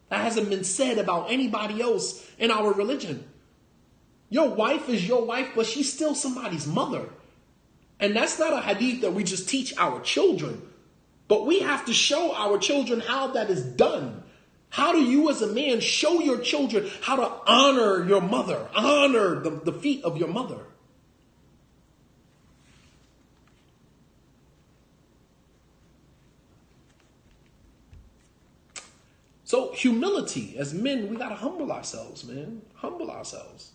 [SPEAKER 1] That hasn't been said about anybody else in our religion. Your wife is your wife, but she's still somebody's mother. And that's not a hadith that we just teach our children. But we have to show our children how that is done. How do you as a man show your children how to honor your mother, honor the feet of your mother? So humility, as men, we got to humble ourselves, man. Humble ourselves.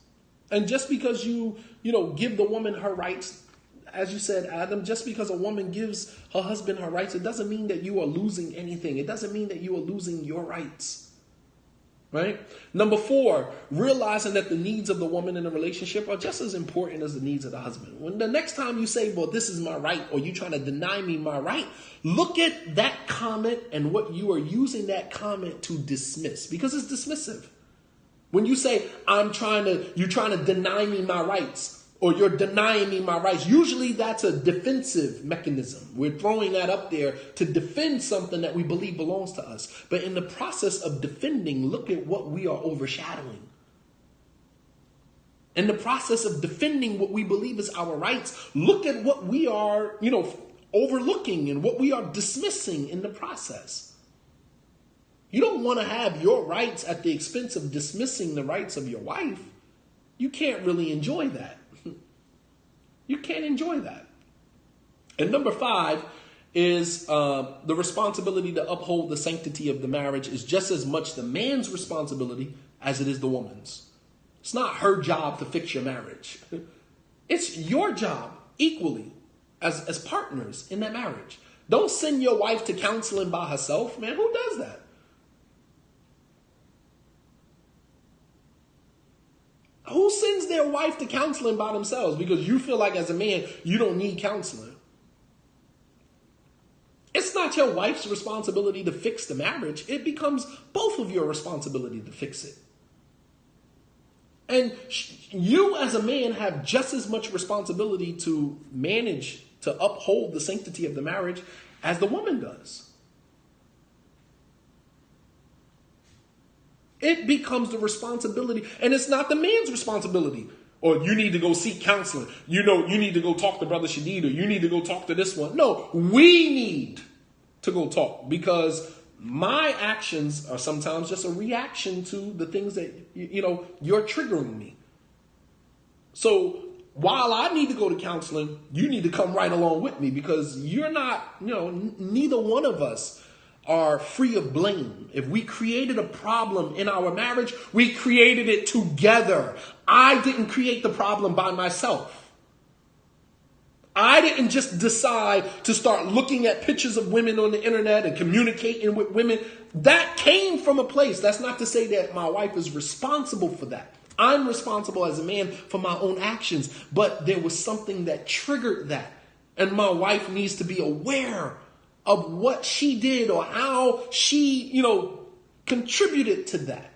[SPEAKER 1] And just because you give the woman her rights, as you said, Adam, just because a woman gives her husband her rights, it doesn't mean that you are losing anything. It doesn't mean that you are losing your rights. Right? Number 4, realizing that the needs of the woman in a relationship are just as important as the needs of the husband. When the next time you say, well, this is my right, or you trying to deny me my right, look at that comment and what you are using that comment to dismiss, because it's dismissive. When you say, you're trying to deny me my rights, or you're denying me my rights, usually that's a defensive mechanism. We're throwing that up there to defend something that we believe belongs to us. But in the process of defending, look at what we are overshadowing. In the process of defending what we believe is our rights, look at what we are, overlooking and what we are dismissing in the process. You don't want to have your rights at the expense of dismissing the rights of your wife. You can't really enjoy that. You can't enjoy that. And number 5 is the responsibility to uphold the sanctity of the marriage is just as much the man's responsibility as it is the woman's. It's not her job to fix your marriage. It's your job equally as partners in that marriage. Don't send your wife to counseling by herself, man. Who does that? Who sends their wife to counseling by themselves because you feel like as a man, you don't need counseling? It's not your wife's responsibility to fix the marriage. It becomes both of your responsibility to fix it. And you as a man have just as much responsibility to manage, to uphold the sanctity of the marriage as the woman does. It becomes the responsibility, and it's not the man's responsibility. Or you need to go seek counseling. You need to go talk to Brother Shadeed, or you need to go talk to this one. No, we need to go talk, because my actions are sometimes just a reaction to the things that, you're triggering me. So while I need to go to counseling, you need to come right along with me, because you're not, neither one of us are free of blame. If we created a problem in our marriage, we created it together. I didn't create the problem by myself. I didn't just decide to start looking at pictures of women on the internet and communicating with women. That came from a place. That's not to say that my wife is responsible for that. I'm responsible as a man for my own actions, but there was something that triggered that. And my wife needs to be aware of what she did or how she, contributed to that.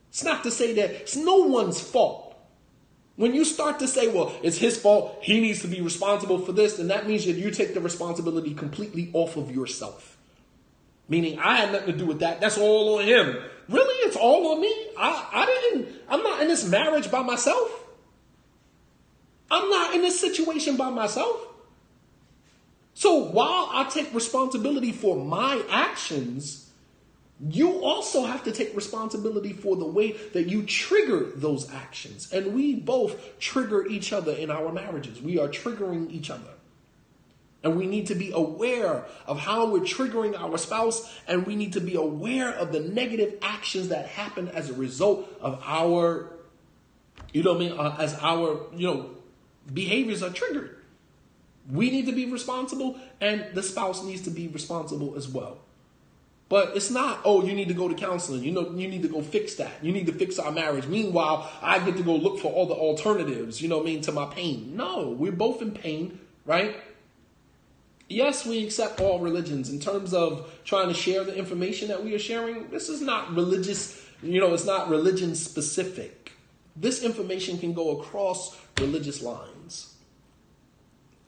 [SPEAKER 1] It's not to say that it's no one's fault. When you start to say, well, it's his fault, he needs to be responsible for this, then that means that you take the responsibility completely off of yourself. Meaning, I had nothing to do with that. That's all on him. Really? It's all on me? I'm not in this marriage by myself. I'm not in this situation by myself. So while I take responsibility for my actions, you also have to take responsibility for the way that you trigger those actions. And we both trigger each other in our marriages. We are triggering each other. And we need to be aware of how we're triggering our spouse. And we need to be aware of the negative actions that happen as a result of our, as our, behaviors are triggered. We need to be responsible, and the spouse needs to be responsible as well. But it's not, oh, you need to go to counseling. You need to go fix that. You need to fix our marriage. Meanwhile, I get to go look for all the alternatives, to my pain. No, we're both in pain, right? Yes, we accept all religions. In terms of trying to share the information that we are sharing, this is not religious, it's not religion specific. This information can go across religious lines.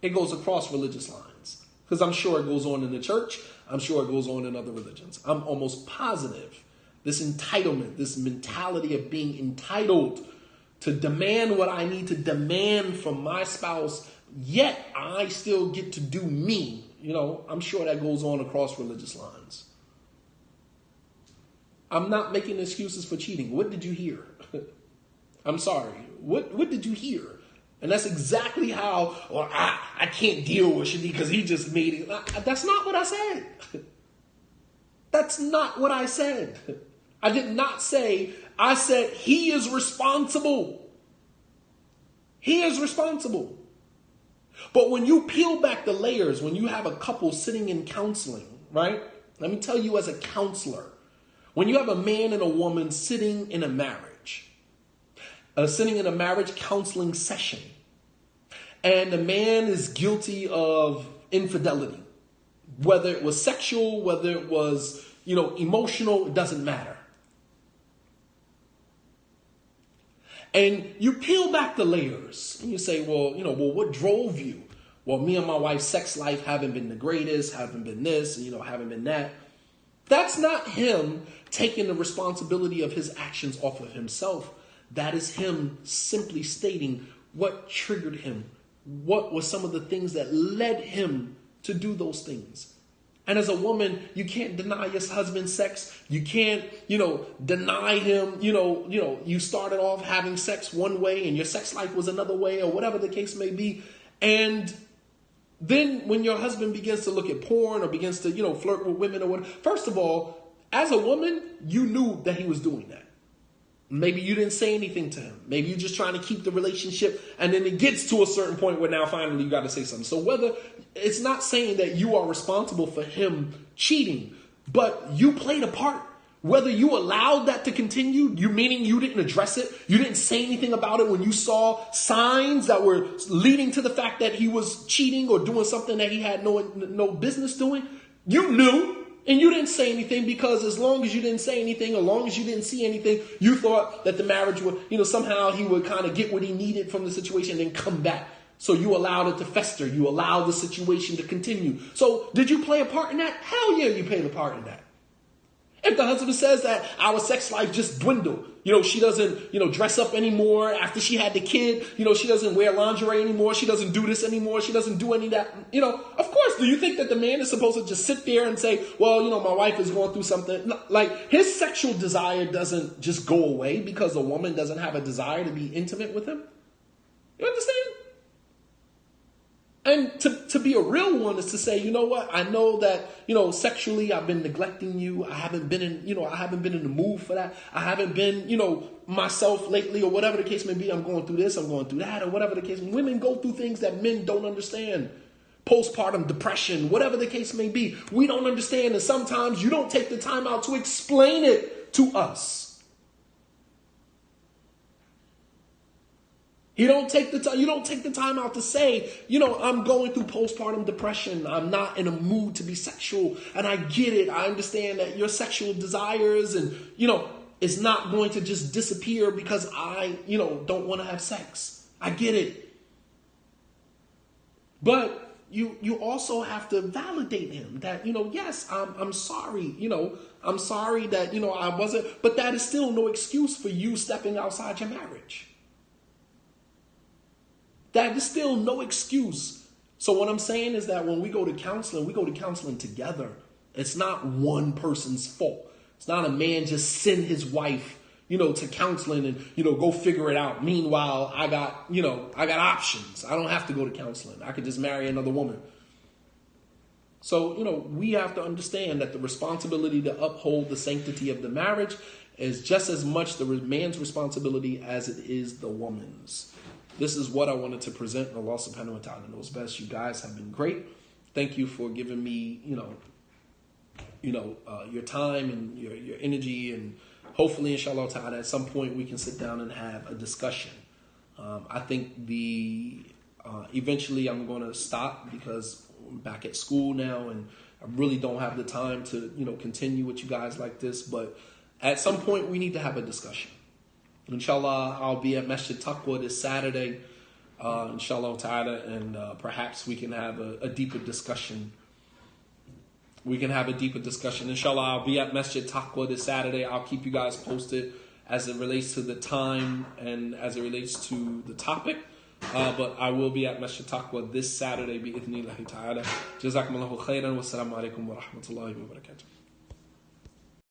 [SPEAKER 1] It goes across religious lines. Because I'm sure it goes on in the church. I'm sure it goes on in other religions. I'm almost positive this entitlement, this mentality of being entitled to demand what I need to demand from my spouse, yet I still get to do me. I'm sure that goes on across religious lines. I'm not making excuses for cheating. What did you hear? I'm sorry. What did you hear? And that's exactly how, I can't deal with Shadeed because he just made it. That's not what I said. That's not what I said. I did not say, I said he is responsible. He is responsible. But when you peel back the layers, when you have a couple sitting in counseling, right? Let me tell you as a counselor, when you have a man and a woman sitting in a marriage counseling session, and the man is guilty of infidelity, whether it was sexual, whether it was, emotional, it doesn't matter. And you peel back the layers and you say, well, what drove you? Well, me and my wife's sex life haven't been the greatest, haven't been this, haven't been that. That's not him taking the responsibility of his actions off of himself. That is him simply stating what triggered him. What were some of the things that led him to do those things? And as a woman, you can't deny your husband sex. You can't, deny him, you started off having sex one way and your sex life was another way or whatever the case may be. And then when your husband begins to look at porn or begins to, flirt with women or whatever, first of all, as a woman, you knew that he was doing that. Maybe you didn't say anything to him. Maybe you're just trying to keep the relationship, and then it gets to a certain point where now finally you got to say something. So whether it's not saying that you are responsible for him cheating, but you played a part. Whether you allowed that to continue, meaning you didn't address it, you didn't say anything about it when you saw signs that were leading to the fact that he was cheating or doing something that he had no business doing. You knew. And you didn't say anything because as long as you didn't say anything, as long as you didn't see anything, you thought that the marriage would, somehow he would kind of get what he needed from the situation and then come back. So you allowed it to fester. You allowed the situation to continue. So did you play a part in that? Hell yeah, you played a part in that. If the husband says that our sex life just dwindled, she doesn't, dress up anymore after she had the kid, she doesn't wear lingerie anymore, she doesn't do this anymore, she doesn't do any of that, of course, do you think that the man is supposed to just sit there and say, well, my wife is going through something? No, like, his sexual desire doesn't just go away because a woman doesn't have a desire to be intimate with him. You understand? And to be a real one is to say, you know what? I know that, sexually I've been neglecting you. I haven't been in the mood for that. I haven't been, myself lately, or whatever the case may be. I'm going through this, I'm going through that, or whatever the case. Women go through things that men don't understand. Postpartum depression, whatever the case may be. We don't understand, and sometimes you don't take the time out to explain it to us. You don't take the time out to say, I'm going through postpartum depression. I'm not in a mood to be sexual. And I get it. I understand that your sexual desires and, it's not going to just disappear because I, don't want to have sex. I get it. But you also have to validate him that, yes, I'm sorry. I'm sorry that, I wasn't. But that is still no excuse for you stepping outside your marriage. That is still no excuse. So what I'm saying is that when we go to counseling together. It's not one person's fault. It's not a man just send his wife, to counseling and, go figure it out. Meanwhile, I got options. I don't have to go to counseling. I could just marry another woman. So, we have to understand that the responsibility to uphold the sanctity of the marriage is just as much the man's responsibility as it is the woman's. This is what I wanted to present. Allah subhanahu wa ta'ala knows best. You guys have been great. Thank you for giving me, your time and your energy. And hopefully, inshallah ta'ala, at some point we can sit down and have a discussion. I think eventually I'm going to stop because I'm back at school now and I really don't have the time to, continue with you guys like this. But at some point we need to have a discussion. Inshallah, I'll be at Masjid Taqwa this Saturday, inshallah ta'ala, and perhaps we can have a deeper discussion. Inshallah, I'll be at Masjid Taqwa this Saturday. I'll keep you guys posted as it relates to the time and as it relates to the topic. But I will be at Masjid Taqwa this Saturday, bi-idhnillahi ta'ala. Jazakumullahu khairan. Wassalamu alaikum wa rahmatullahi wa barakatuh.